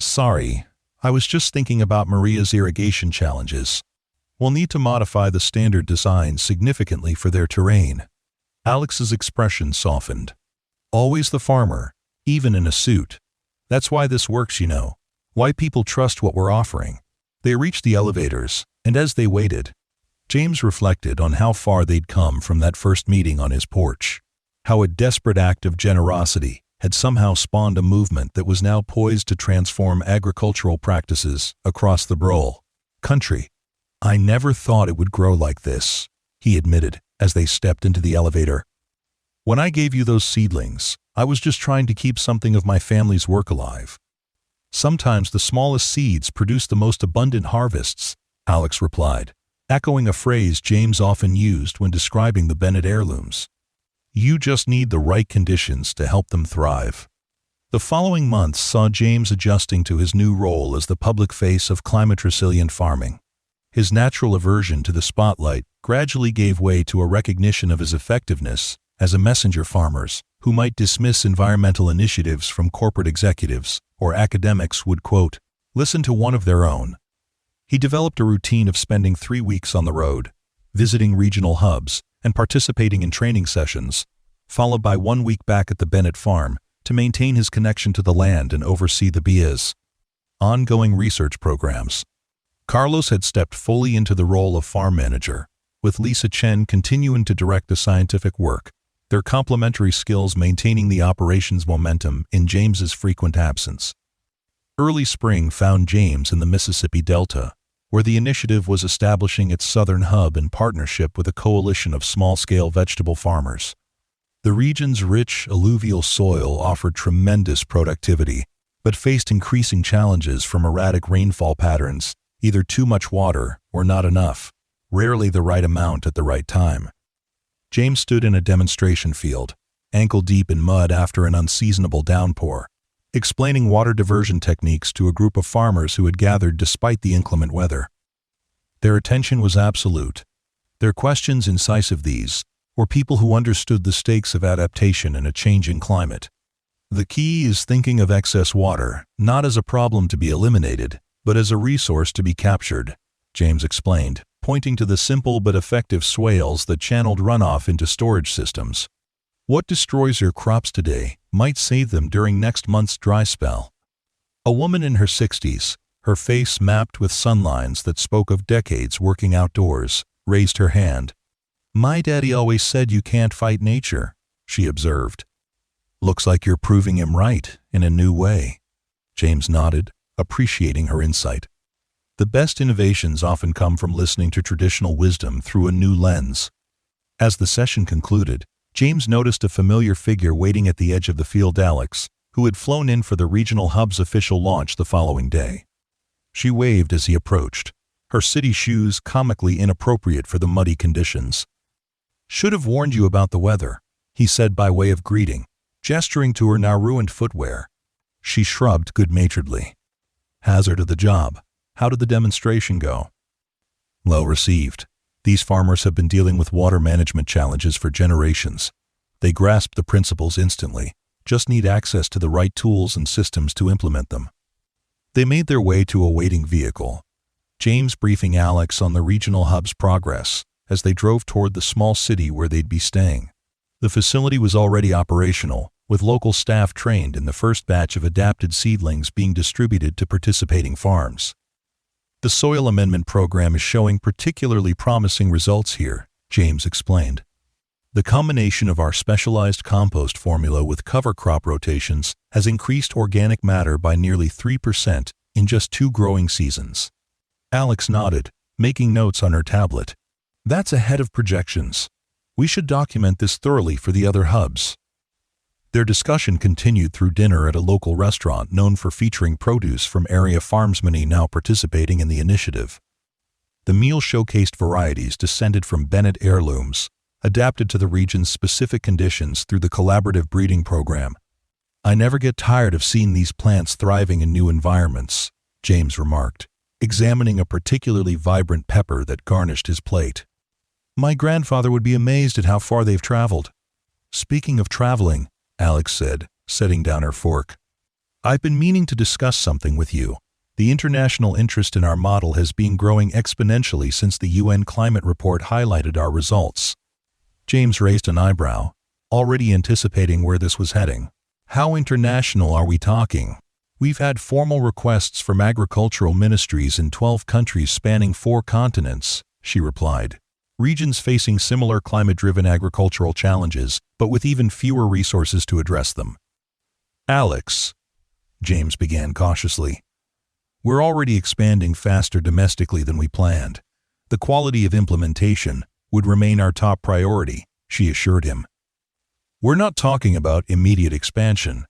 Sorry, I was just thinking about Maria's irrigation challenges. We'll need to modify the standard design significantly for their terrain. Alex's expression softened. Always the farmer, even in a suit. That's why this works, you know. Why people trust what we're offering. They reached the elevators, and as they waited, James reflected on how far they'd come from that first meeting on his porch. How a desperate act of generosity had somehow spawned a movement that was now poised to transform agricultural practices across the Brole country. I never thought it would grow like this, he admitted as they stepped into the elevator. When I gave you those seedlings, I was just trying to keep something of my family's work alive. Sometimes the smallest seeds produce the most abundant harvests, Alex replied, echoing a phrase James often used when describing the Bennett heirlooms. You just need the right conditions to help them thrive. The following months saw James adjusting to his new role as the public face of climate-resilient farming. His natural aversion to the spotlight gradually gave way to a recognition of his effectiveness as a messenger farmers who might dismiss environmental initiatives from corporate executives or academics would, quote, listen to one of their own. He developed a routine of spending 3 weeks on the road, visiting regional hubs and participating in training sessions, followed by 1 week back at the Bennett farm to maintain his connection to the land and oversee the BIA's ongoing research programs. Carlos had stepped fully into the role of farm manager, with Lisa Chen continuing to direct the scientific work, their complementary skills maintaining the operations momentum in James's frequent absence. Early spring found James in the Mississippi Delta, where the initiative was establishing its southern hub in partnership with a coalition of small-scale vegetable farmers. The region's rich, alluvial soil offered tremendous productivity, but faced increasing challenges from erratic rainfall patterns, either too much water or not enough, rarely the right amount at the right time. James stood in a demonstration field, ankle-deep in mud after an unseasonable downpour, explaining water diversion techniques to a group of farmers who had gathered despite the inclement weather. Their attention was absolute, their questions incisive. These were people who understood the stakes of adaptation in a changing climate. The key is thinking of excess water not as a problem to be eliminated, but as a resource to be captured, James explained, pointing to the simple but effective swales that channeled runoff into storage systems. What destroys your crops today might save them during next month's dry spell. A woman in her 60s, her face mapped with sunlines that spoke of decades working outdoors, raised her hand. "My daddy always said you can't fight nature," she observed. "Looks like you're proving him right in a new way." James nodded, appreciating her insight. The best innovations often come from listening to traditional wisdom through a new lens. As the session concluded, James noticed a familiar figure waiting at the edge of the field, Alex, who had flown in for the regional hub's official launch the following day. She waved as he approached, her city shoes comically inappropriate for the muddy conditions. "Should have warned you about the weather," he said by way of greeting, gesturing to her now ruined footwear. She shrugged good-naturedly. "Hazard of the job. How did the demonstration go?" "Well received. These farmers have been dealing with water management challenges for generations. They grasp the principles instantly, just need access to the right tools and systems to implement them." They made their way to a waiting vehicle, James briefing Alex on the regional hub's progress as they drove toward the small city where they'd be staying. The facility was already operational, with local staff trained in the first batch of adapted seedlings being distributed to participating farms. "The soil amendment program is showing particularly promising results here," James explained. "The combination of our specialized compost formula with cover crop rotations has increased organic matter by nearly 3% in just 2 growing seasons." Alex nodded, making notes on her tablet. "That's ahead of projections. We should document this thoroughly for the other hubs." Their discussion continued through dinner at a local restaurant known for featuring produce from area farmsmen now participating in the initiative. The meal showcased varieties descended from Bennett heirlooms, adapted to the region's specific conditions through the collaborative breeding program. "I never get tired of seeing these plants thriving in new environments," James remarked, examining a particularly vibrant pepper that garnished his plate. "My grandfather would be amazed at how far they've traveled." "Speaking of traveling," Alex said, setting down her fork, "I've been meaning to discuss something with you. The international interest in our model has been growing exponentially since the UN climate report highlighted our results." James raised an eyebrow, already anticipating where this was heading. "How international are we talking?" "We've had formal requests from agricultural ministries in 12 countries spanning 4 continents," she replied. "Regions facing similar climate-driven agricultural challenges, but with even fewer resources to address them." "Alex," James began cautiously, "we're already expanding faster domestically than we planned. The quality of implementation would remain our top priority," she assured him. "We're not talking about immediate expansion,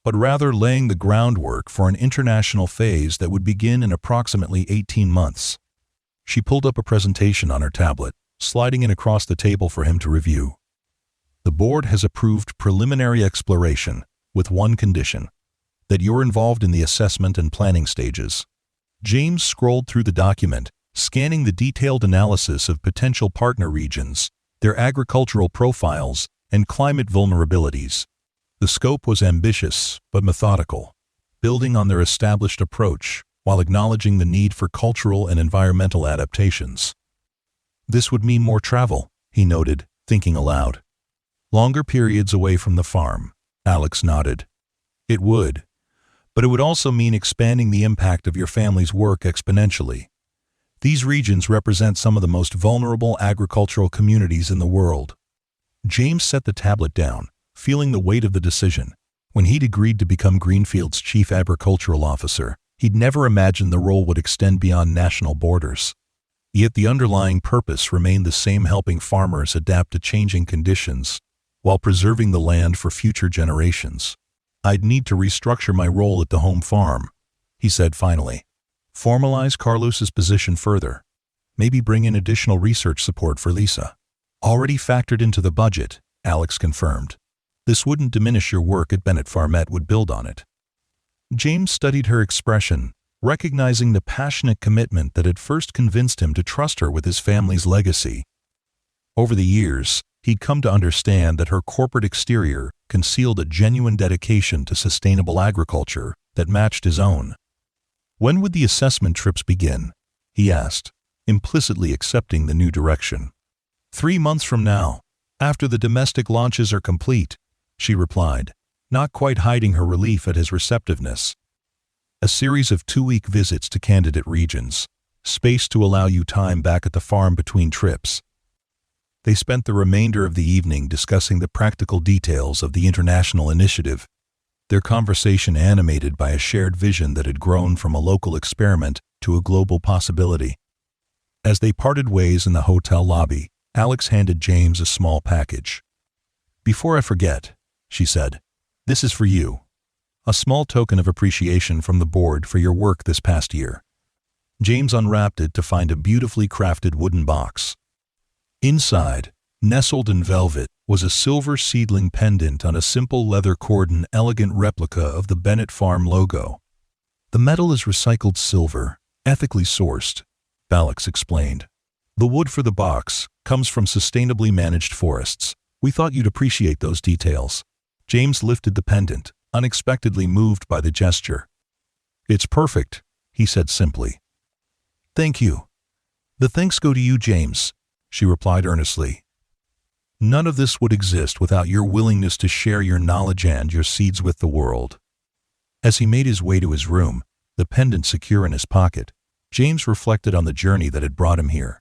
but rather laying the groundwork for an international phase that would begin in approximately 18 months. She pulled up a presentation on her tablet, sliding it across the table for him to review. "The board has approved preliminary exploration, with one condition, that you're involved in the assessment and planning stages." James scrolled through the document, scanning the detailed analysis of potential partner regions, their agricultural profiles, and climate vulnerabilities. The scope was ambitious but methodical, building on their established approach while acknowledging the need for cultural and environmental adaptations. "This would mean more travel," he noted, thinking aloud. "Longer periods away from the farm," Alex nodded. "It would, but it would also mean expanding the impact of your family's work exponentially. These regions represent some of the most vulnerable agricultural communities in the world." James set the tablet down, feeling the weight of the decision. When he'd agreed to become Greenfield's chief agricultural officer, he'd never imagined the role would extend beyond national borders. Yet the underlying purpose remained the same: helping farmers adapt to changing conditions while preserving the land for future generations. "I'd need to restructure my role at the home farm," he said finally. "Formalize Carlos's position further. Maybe bring in additional research support for Lisa." "Already factored into the budget," Alex confirmed. "This wouldn't diminish your work at Bennett Farm, it would build on it." James studied her expression, recognizing the passionate commitment that had first convinced him to trust her with his family's legacy. Over the years, he'd come to understand that her corporate exterior concealed a genuine dedication to sustainable agriculture that matched his own. "When would the assessment trips begin?" he asked, implicitly accepting the new direction. "3 months from now, after the domestic launches are complete," she replied, not quite hiding her relief at his receptiveness. "A series of 2-week visits to candidate regions, space to allow you time back at the farm between trips." They spent the remainder of the evening discussing the practical details of the international initiative, their conversation animated by a shared vision that had grown from a local experiment to a global possibility. As they parted ways in the hotel lobby, Alex handed James a small package. "Before I forget," she said, "this is for you. A small token of appreciation from the board for your work this past year." James unwrapped it to find a beautifully crafted wooden box. Inside, nestled in velvet, was a silver seedling pendant on a simple leather cord, an elegant replica of the Bennett Farm logo. "The metal is recycled silver, ethically sourced," Alex explained. "The wood for the box comes from sustainably managed forests. We thought you'd appreciate those details." James lifted the pendant, unexpectedly moved by the gesture. "It's perfect," he said simply. "Thank you." "The thanks go to you, James," she replied earnestly. "None of this would exist without your willingness to share your knowledge and your seeds with the world." As he made his way to his room, the pendant secure in his pocket, James reflected on the journey that had brought him here.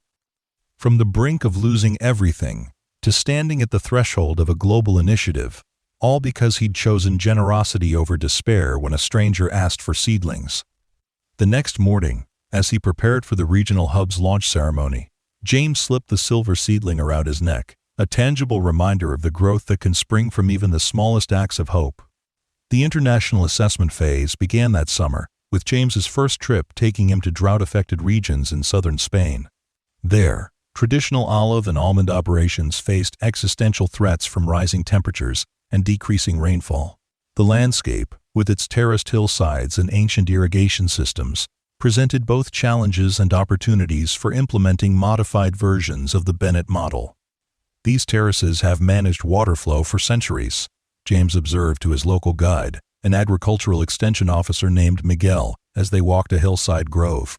From the brink of losing everything to standing at the threshold of a global initiative, all because he'd chosen generosity over despair when a stranger asked for seedlings. The next morning, as he prepared for the regional hub's launch ceremony, James slipped the silver seedling around his neck, a tangible reminder of the growth that can spring from even the smallest acts of hope. The international assessment phase began that summer, with James's first trip taking him to drought-affected regions in southern Spain. There, traditional olive and almond operations faced existential threats from rising temperatures and decreasing rainfall. The landscape, with its terraced hillsides and ancient irrigation systems, presented both challenges and opportunities for implementing modified versions of the Bennett model. "These terraces have managed water flow for centuries," James observed to his local guide, an agricultural extension officer named Miguel, as they walked a hillside grove.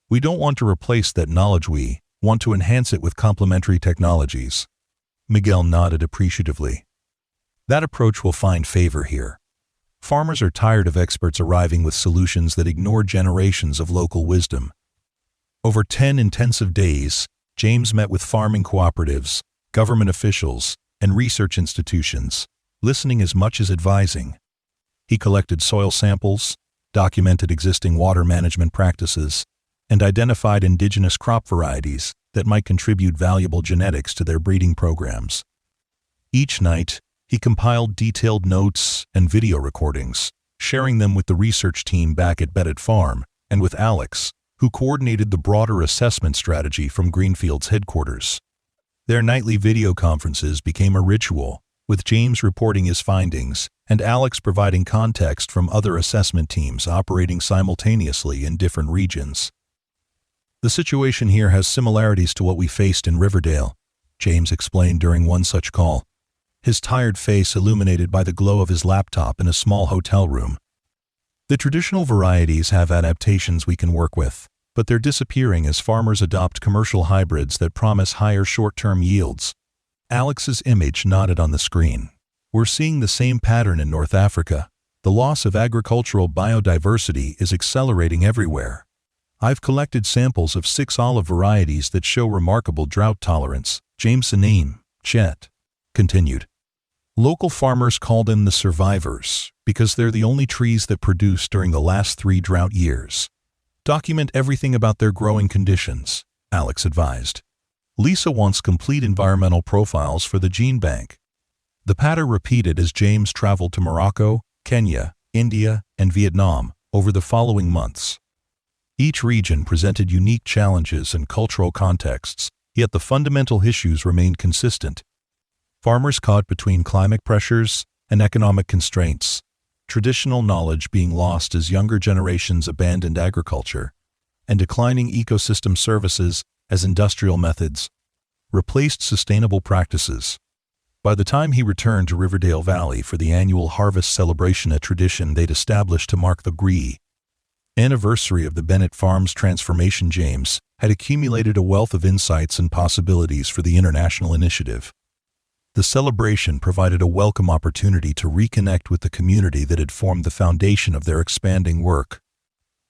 "We don't want to replace that knowledge, we want to enhance it with complementary technologies." Miguel nodded appreciatively. "That approach will find favor here. Farmers are tired of experts arriving with solutions that ignore generations of local wisdom." Over 10 intensive days, James met with farming cooperatives, government officials, and research institutions, listening as much as advising. He collected soil samples, documented existing water management practices, and identified indigenous crop varieties that might contribute valuable genetics to their breeding programs. Each night, he compiled detailed notes and video recordings, sharing them with the research team back at Bennett Farm and with Alex, who coordinated the broader assessment strategy from Greenfield's headquarters. Their nightly video conferences became a ritual, with James reporting his findings and Alex providing context from other assessment teams operating simultaneously in different regions. "The situation here has similarities to what we faced in Riverdale," James explained during one such call, his tired face illuminated by the glow of his laptop in a small hotel room. "The traditional varieties have adaptations we can work with, but they're disappearing as farmers adopt commercial hybrids that promise higher short-term yields." Alex's image nodded on the screen. "We're seeing the same pattern in North Africa. The loss of agricultural biodiversity is accelerating everywhere. I've collected samples of 6 olive varieties that show remarkable drought tolerance," James Chet continued. Local farmers called them the survivors because they're the only trees that produce during the last 3 drought years. Document everything about their growing conditions, Alex advised. Lisa wants complete environmental profiles for the gene bank. The patter repeated as James traveled to Morocco, Kenya, India, and Vietnam over the following months. Each region presented unique challenges and cultural contexts, yet the fundamental issues remained consistent. Farmers caught between climate pressures and economic constraints, traditional knowledge being lost as younger generations abandoned agriculture, and declining ecosystem services as industrial methods replaced sustainable practices. By the time he returned to Riverdale Valley for the annual harvest celebration, a tradition they'd established to mark the anniversary of the Bennett Farm's transformation, James had accumulated a wealth of insights and possibilities for the international initiative. The celebration provided a welcome opportunity to reconnect with the community that had formed the foundation of their expanding work.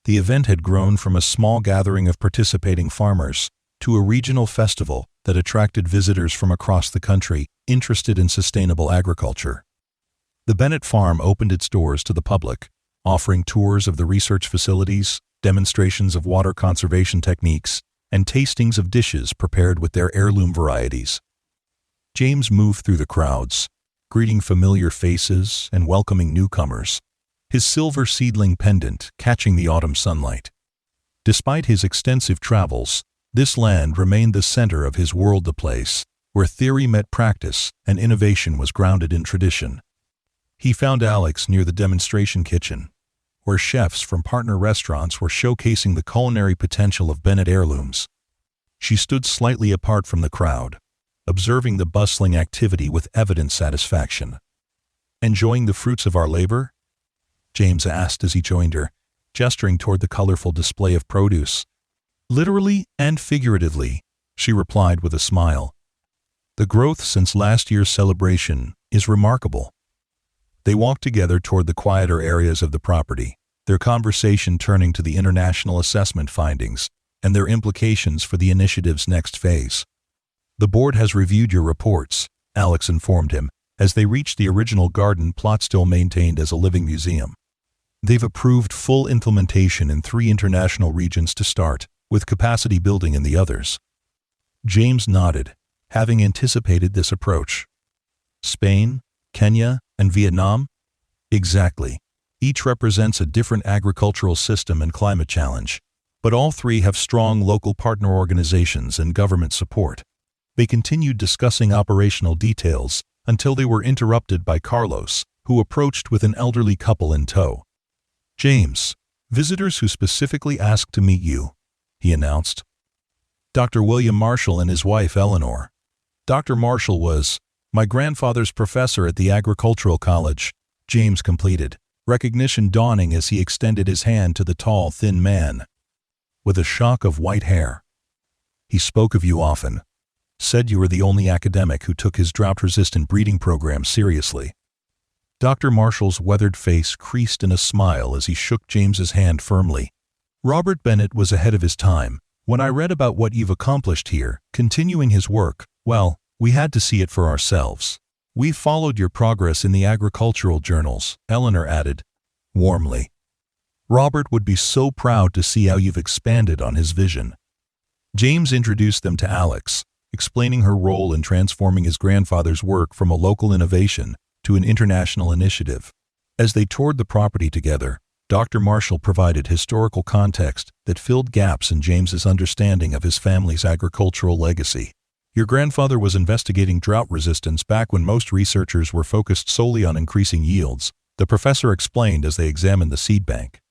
The event had grown from a small gathering of participating farmers to a regional festival that attracted visitors from across the country interested in sustainable agriculture. The Bennett Farm opened its doors to the public, offering tours of the research facilities, demonstrations of water conservation techniques, and tastings of dishes prepared with their heirloom varieties. James moved through the crowds, greeting familiar faces and welcoming newcomers, his silver seedling pendant catching the autumn sunlight. Despite his extensive travels, this land remained the center of his world, the place where theory met practice and innovation was grounded in tradition. He found Alex near the demonstration kitchen, where chefs from partner restaurants were showcasing the culinary potential of Bennett heirlooms. She stood slightly apart from the crowd, observing the bustling activity with evident satisfaction. "Enjoying the fruits of our labor?" James asked as he joined her, gesturing toward the colorful display of produce. "Literally and figuratively," she replied with a smile. "The growth since last year's celebration is remarkable." They walked together toward the quieter areas of the property, their conversation turning to the international assessment findings and their implications for the initiative's next phase. "The board has reviewed your reports," Alex informed him, as they reached the original garden plot still maintained as a living museum. "They've approved full implementation in 3 international regions to start, with capacity building in the others." James nodded, having anticipated this approach. "Spain, Kenya, and Vietnam?" "Exactly. Each represents a different agricultural system and climate challenge, but all 3 have strong local partner organizations and government support." They continued discussing operational details until they were interrupted by Carlos, who approached with an elderly couple in tow. "James, visitors who specifically asked to meet you," he announced. "Dr. William Marshall and his wife Eleanor." Dr. Marshall was my grandfather's professor at the agricultural college, James completed, recognition dawning as he extended his hand to the tall, thin man with a shock of white hair. "He spoke of you often. Said you were the only academic who took his drought-resistant breeding program seriously." Dr. Marshall's weathered face creased in a smile as he shook James's hand firmly. "Robert Bennett was ahead of his time. When I read about what you've accomplished here, continuing his work, well, we had to see it for ourselves. We followed your progress in the agricultural journals," Eleanor added, warmly. "Robert would be so proud to see how you've expanded on his vision." James introduced them to Alex, explaining her role in transforming his grandfather's work from a local innovation to an international initiative. As they toured the property together, Dr. Marshall provided historical context that filled gaps in James's understanding of his family's agricultural legacy. "Your grandfather was investigating drought resistance back when most researchers were focused solely on increasing yields," the professor explained as they examined the seed bank.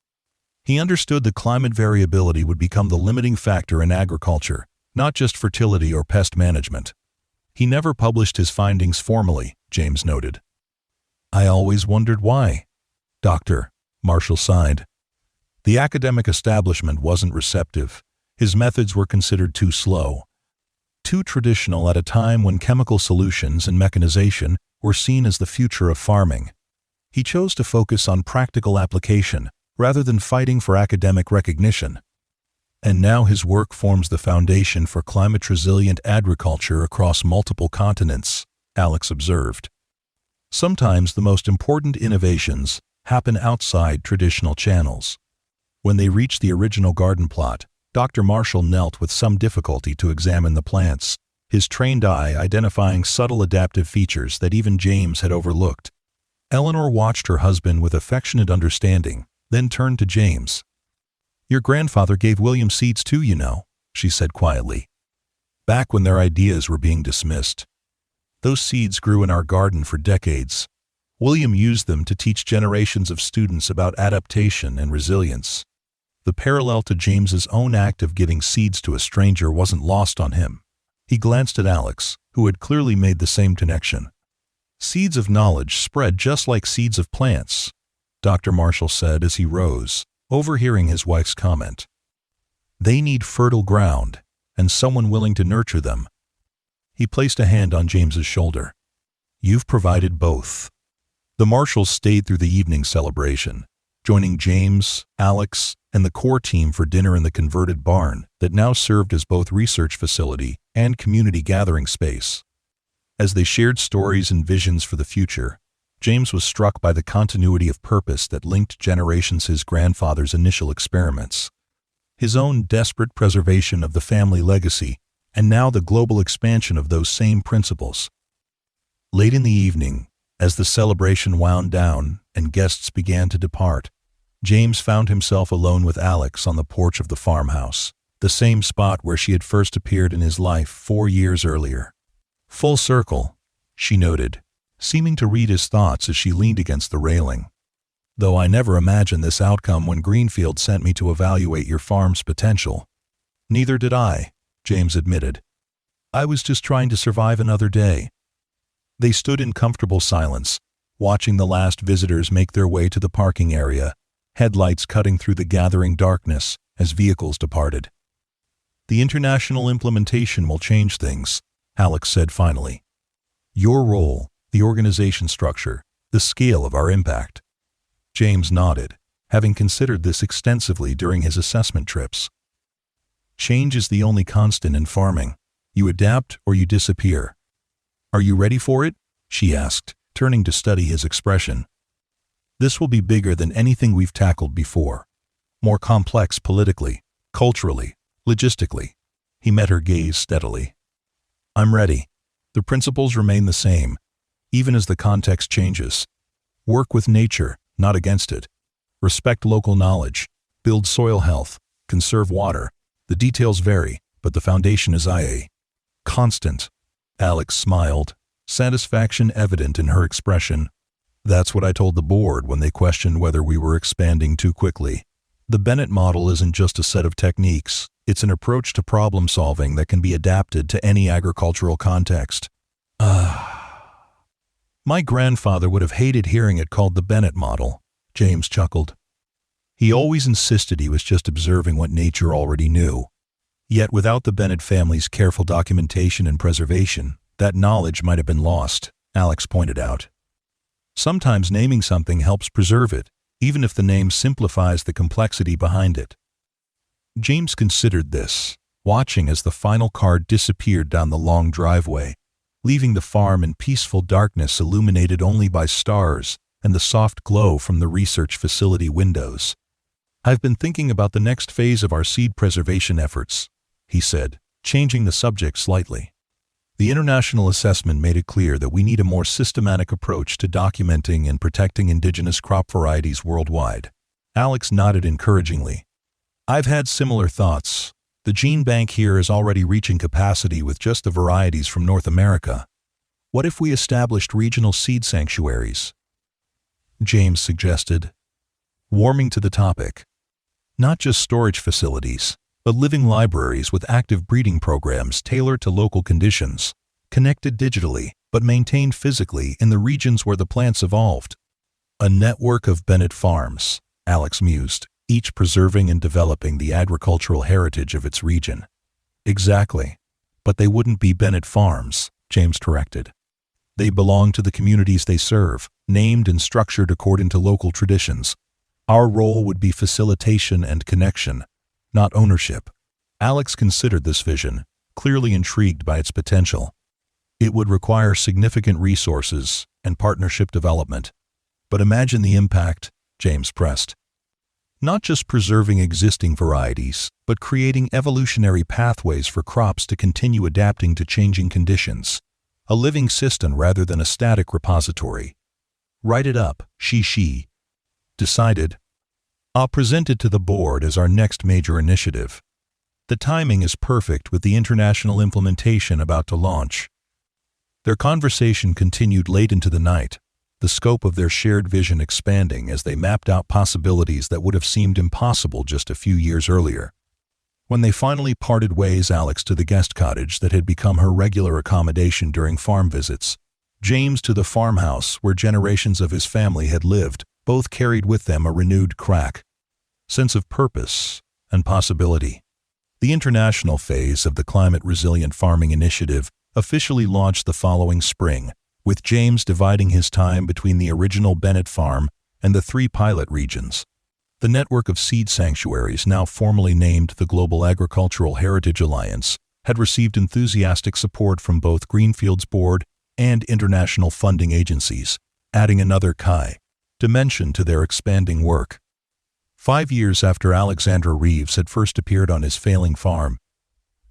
"He understood that climate variability would become the limiting factor in agriculture, not just fertility or pest management. He never published his findings formally," James noted. "I always wondered why." Dr. Marshall sighed. "The academic establishment wasn't receptive. His methods were considered too slow, too traditional at a time when chemical solutions and mechanization were seen as the future of farming. He chose to focus on practical application rather than fighting for academic recognition. And now his work forms the foundation for climate-resilient agriculture across multiple continents," Alex observed. Sometimes the most important innovations happen outside traditional channels. When they reached the original garden plot, Dr. Marshall knelt with some difficulty to examine the plants, his trained eye identifying subtle adaptive features that even James had overlooked. Eleanor watched her husband with affectionate understanding, then turned to James. "Your grandfather gave William seeds too, you know," she said quietly. "Back when their ideas were being dismissed. Those seeds grew in our garden for decades. William used them to teach generations of students about adaptation and resilience." The parallel to James's own act of giving seeds to a stranger wasn't lost on him. He glanced at Alex, who had clearly made the same connection. "Seeds of knowledge spread just like seeds of plants," Dr. Marshall said as he rose, overhearing his wife's comment. "They need fertile ground, and someone willing to nurture them." He placed a hand on James's shoulder. "You've provided both." The Marshalls stayed through the evening celebration, joining James, Alex, and the core team for dinner in the converted barn that now served as both research facility and community gathering space. As they shared stories and visions for the future, James was struck by the continuity of purpose that linked generations his grandfather's initial experiments, his own desperate preservation of the family legacy, and now the global expansion of those same principles. Late in the evening, as the celebration wound down and guests began to depart, James found himself alone with Alex on the porch of the farmhouse, the same spot where she had first appeared in his life 4 years earlier. "Full circle," she noted, seeming to read his thoughts as she leaned against the railing. "Though I never imagined this outcome when Greenfield sent me to evaluate your farm's potential." "Neither did I," James admitted. "I was just trying to survive another day." They stood in comfortable silence, watching the last visitors make their way to the parking area, headlights cutting through the gathering darkness as vehicles departed. "The international implementation will change things," Alex said finally. "Your role, the organization structure, the scale of our impact." James nodded, having considered this extensively during his assessment trips. "Change is the only constant in farming. You adapt or you disappear." "Are you ready for it?" she asked, turning to study his expression. "This will be bigger than anything we've tackled before. More complex politically, culturally, logistically." He met her gaze steadily. "I'm ready. The principles remain the same, even as the context changes. Work with nature, not against it. Respect local knowledge. Build soil health. Conserve water. The details vary, but the foundation is IA. Constant." Alex smiled, satisfaction evident in her expression. "That's what I told the board when they questioned whether we were expanding too quickly. The Bennett model isn't just a set of techniques, it's an approach to problem solving that can be adapted to any agricultural context." "My grandfather would have hated hearing it called the Bennett model," James chuckled. "He always insisted he was just observing what nature already knew. Yet without the Bennett family's careful documentation and preservation, that knowledge might have been lost," Alex pointed out. "Sometimes naming something helps preserve it, even if the name simplifies the complexity behind it." James considered this, watching as the final car disappeared down the long driveway, leaving the farm in peaceful darkness illuminated only by stars and the soft glow from the research facility windows. "I've been thinking about the next phase of our seed preservation efforts," he said, changing the subject slightly. "The international assessment made it clear that we need a more systematic approach to documenting and protecting indigenous crop varieties worldwide." Alex nodded encouragingly. "I've had similar thoughts. The gene bank here is already reaching capacity with just the varieties from North America. What if we established regional seed sanctuaries?" James suggested, warming to the topic. "Not just storage facilities, but living libraries with active breeding programs tailored to local conditions, connected digitally, but maintained physically in the regions where the plants evolved." "A network of Bennett farms," Alex mused, "each preserving and developing the agricultural heritage of its region." "Exactly. But they wouldn't be Bennett farms," James corrected. "They belong to the communities they serve, named and structured according to local traditions. Our role would be facilitation and connection, not ownership." Alex considered this vision, clearly intrigued by its potential. It would require significant resources and partnership development. But imagine the impact, James pressed. Not just preserving existing varieties, but creating evolutionary pathways for crops to continue adapting to changing conditions. A living system rather than a static repository. Write it up, she decided. I'll present it to the board as our next major initiative. The timing is perfect with the international implementation about to launch. Their conversation continued late into the night, the scope of their shared vision expanding as they mapped out possibilities that would have seemed impossible just a few years earlier. When they finally parted ways, Alex to the guest cottage that had become her regular accommodation during farm visits, James to the farmhouse where generations of his family had lived, both carried with them a renewed sense of purpose and possibility. The international phase of the Climate-Resilient Farming Initiative officially launched the following spring, with James dividing his time between the original Bennett farm and the 3 pilot regions. The network of seed sanctuaries, now formally named the Global Agricultural Heritage Alliance, had received enthusiastic support from both Greenfield's board and international funding agencies, adding another dimension to their expanding work. 5 years after Alexandra Reeves had first appeared on his failing farm,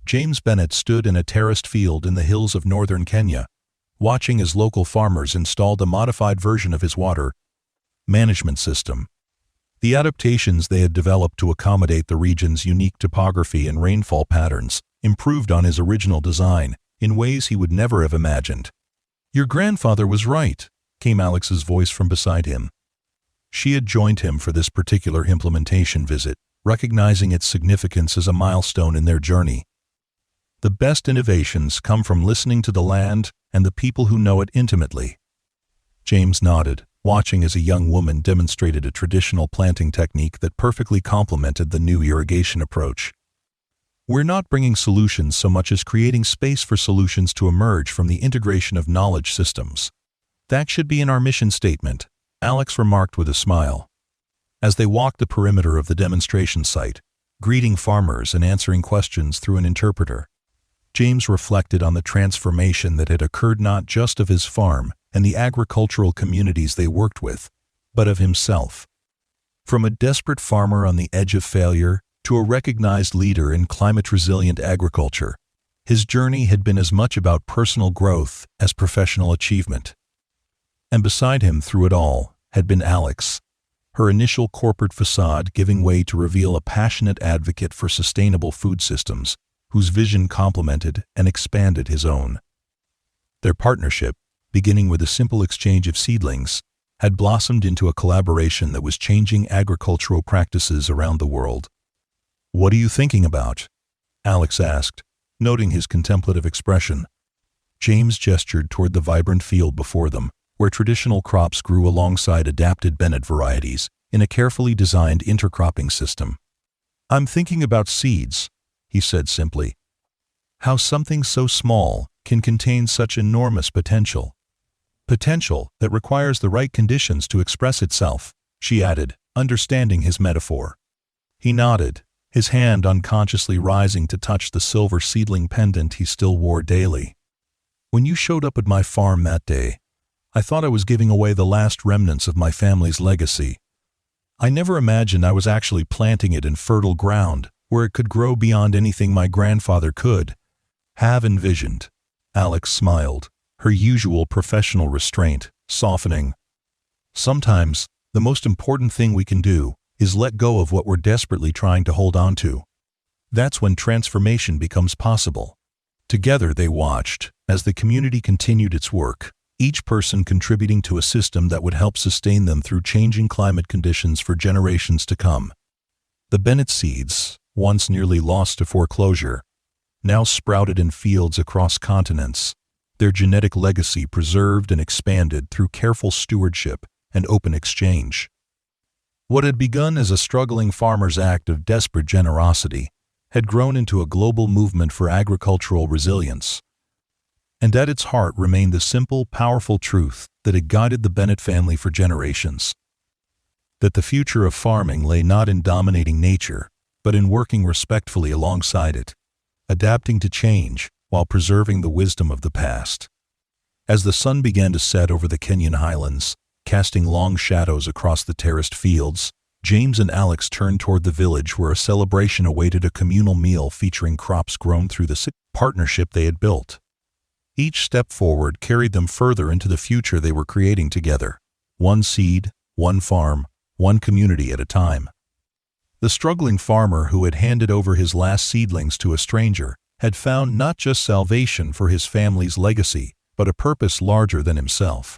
James Bennett stood in a terraced field in the hills of northern Kenya, watching as local farmers installed a modified version of his water management system. The adaptations they had developed to accommodate the region's unique topography and rainfall patterns improved on his original design in ways he would never have imagined. "Your grandfather was right," came Alex's voice from beside him. She had joined him for this particular implementation visit, recognizing its significance as a milestone in their journey. The best innovations come from listening to the land and the people who know it intimately. James nodded, watching as a young woman demonstrated a traditional planting technique that perfectly complemented the new irrigation approach. "We're not bringing solutions so much as creating space for solutions to emerge from the integration of knowledge systems. That should be in our mission statement," Alex remarked with a smile. As they walked the perimeter of the demonstration site, greeting farmers and answering questions through an interpreter, James reflected on the transformation that had occurred not just of his farm and the agricultural communities they worked with, but of himself. From a desperate farmer on the edge of failure to a recognized leader in climate-resilient agriculture, his journey had been as much about personal growth as professional achievement. And beside him through it all had been Alex, her initial corporate facade giving way to reveal a passionate advocate for sustainable food systems, whose vision complemented and expanded his own. Their partnership, beginning with a simple exchange of seedlings, had blossomed into a collaboration that was changing agricultural practices around the world. "What are you thinking about?" Alex asked, noting his contemplative expression. James gestured toward the vibrant field before them, where traditional crops grew alongside adapted Bennett varieties in a carefully designed intercropping system. "I'm thinking about seeds," he said simply. "How something so small can contain such enormous potential. Potential that requires the right conditions to express itself," she added, understanding his metaphor. He nodded, his hand unconsciously rising to touch the silver seedling pendant he still wore daily. "When you showed up at my farm that day, I thought I was giving away the last remnants of my family's legacy. I never imagined I was actually planting it in fertile ground, where it could grow beyond anything my grandfather could have envisioned." Alex smiled, her usual professional restraint softening. "Sometimes, the most important thing we can do is let go of what we're desperately trying to hold on to. That's when transformation becomes possible." Together they watched, as the community continued its work, each person contributing to a system that would help sustain them through changing climate conditions for generations to come. The Bennett seeds, once nearly lost to foreclosure, now sprouted in fields across continents, their genetic legacy preserved and expanded through careful stewardship and open exchange. What had begun as a struggling farmer's act of desperate generosity had grown into a global movement for agricultural resilience. And at its heart remained the simple, powerful truth that had guided the Bennett family for generations: that the future of farming lay not in dominating nature, but in working respectfully alongside it, adapting to change while preserving the wisdom of the past. As the sun began to set over the Kenyan highlands, casting long shadows across the terraced fields, James and Alex turned toward the village where a celebration awaited, a communal meal featuring crops grown through the partnership they had built. Each step forward carried them further into the future they were creating together. One seed, one farm, one community at a time. The struggling farmer who had handed over his last seedlings to a stranger had found not just salvation for his family's legacy, but a purpose larger than himself.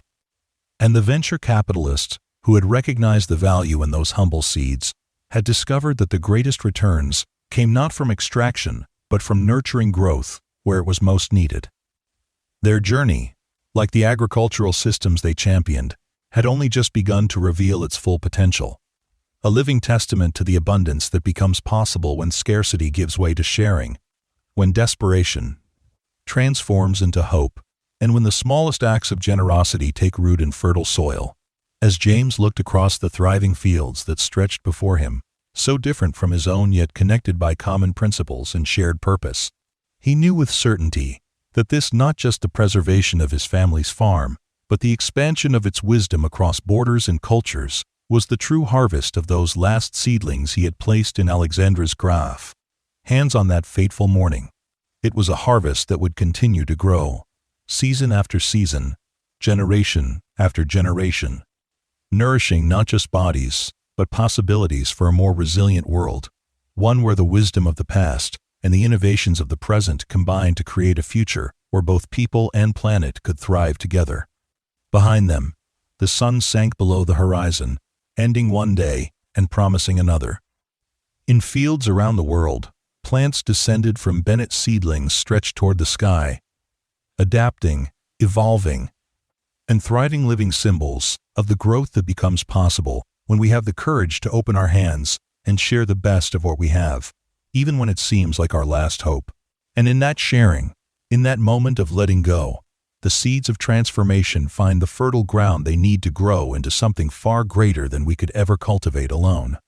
And the venture capitalist, who had recognized the value in those humble seeds, had discovered that the greatest returns came not from extraction, but from nurturing growth where it was most needed. Their journey, like the agricultural systems they championed, had only just begun to reveal its full potential. A living testament to the abundance that becomes possible when scarcity gives way to sharing, when desperation transforms into hope, and when the smallest acts of generosity take root in fertile soil. As James looked across the thriving fields that stretched before him, so different from his own yet connected by common principles and shared purpose, he knew with certainty that this not just the preservation of his family's farm, but the expansion of its wisdom across borders and cultures, was the true harvest of those last seedlings he had placed in Alexandra's grave. Hands on that fateful morning. It was a harvest that would continue to grow, season after season, generation after generation, nourishing not just bodies, but possibilities for a more resilient world, one where the wisdom of the past and the innovations of the present combined to create a future where both people and planet could thrive together. Behind them, the sun sank below the horizon, ending one day and promising another. In fields around the world, plants descended from Bennett seedlings stretched toward the sky, adapting, evolving, and thriving, living symbols of the growth that becomes possible when we have the courage to open our hands and share the best of what we have, even when it seems like our last hope. And in that sharing, in that moment of letting go, the seeds of transformation find the fertile ground they need to grow into something far greater than we could ever cultivate alone.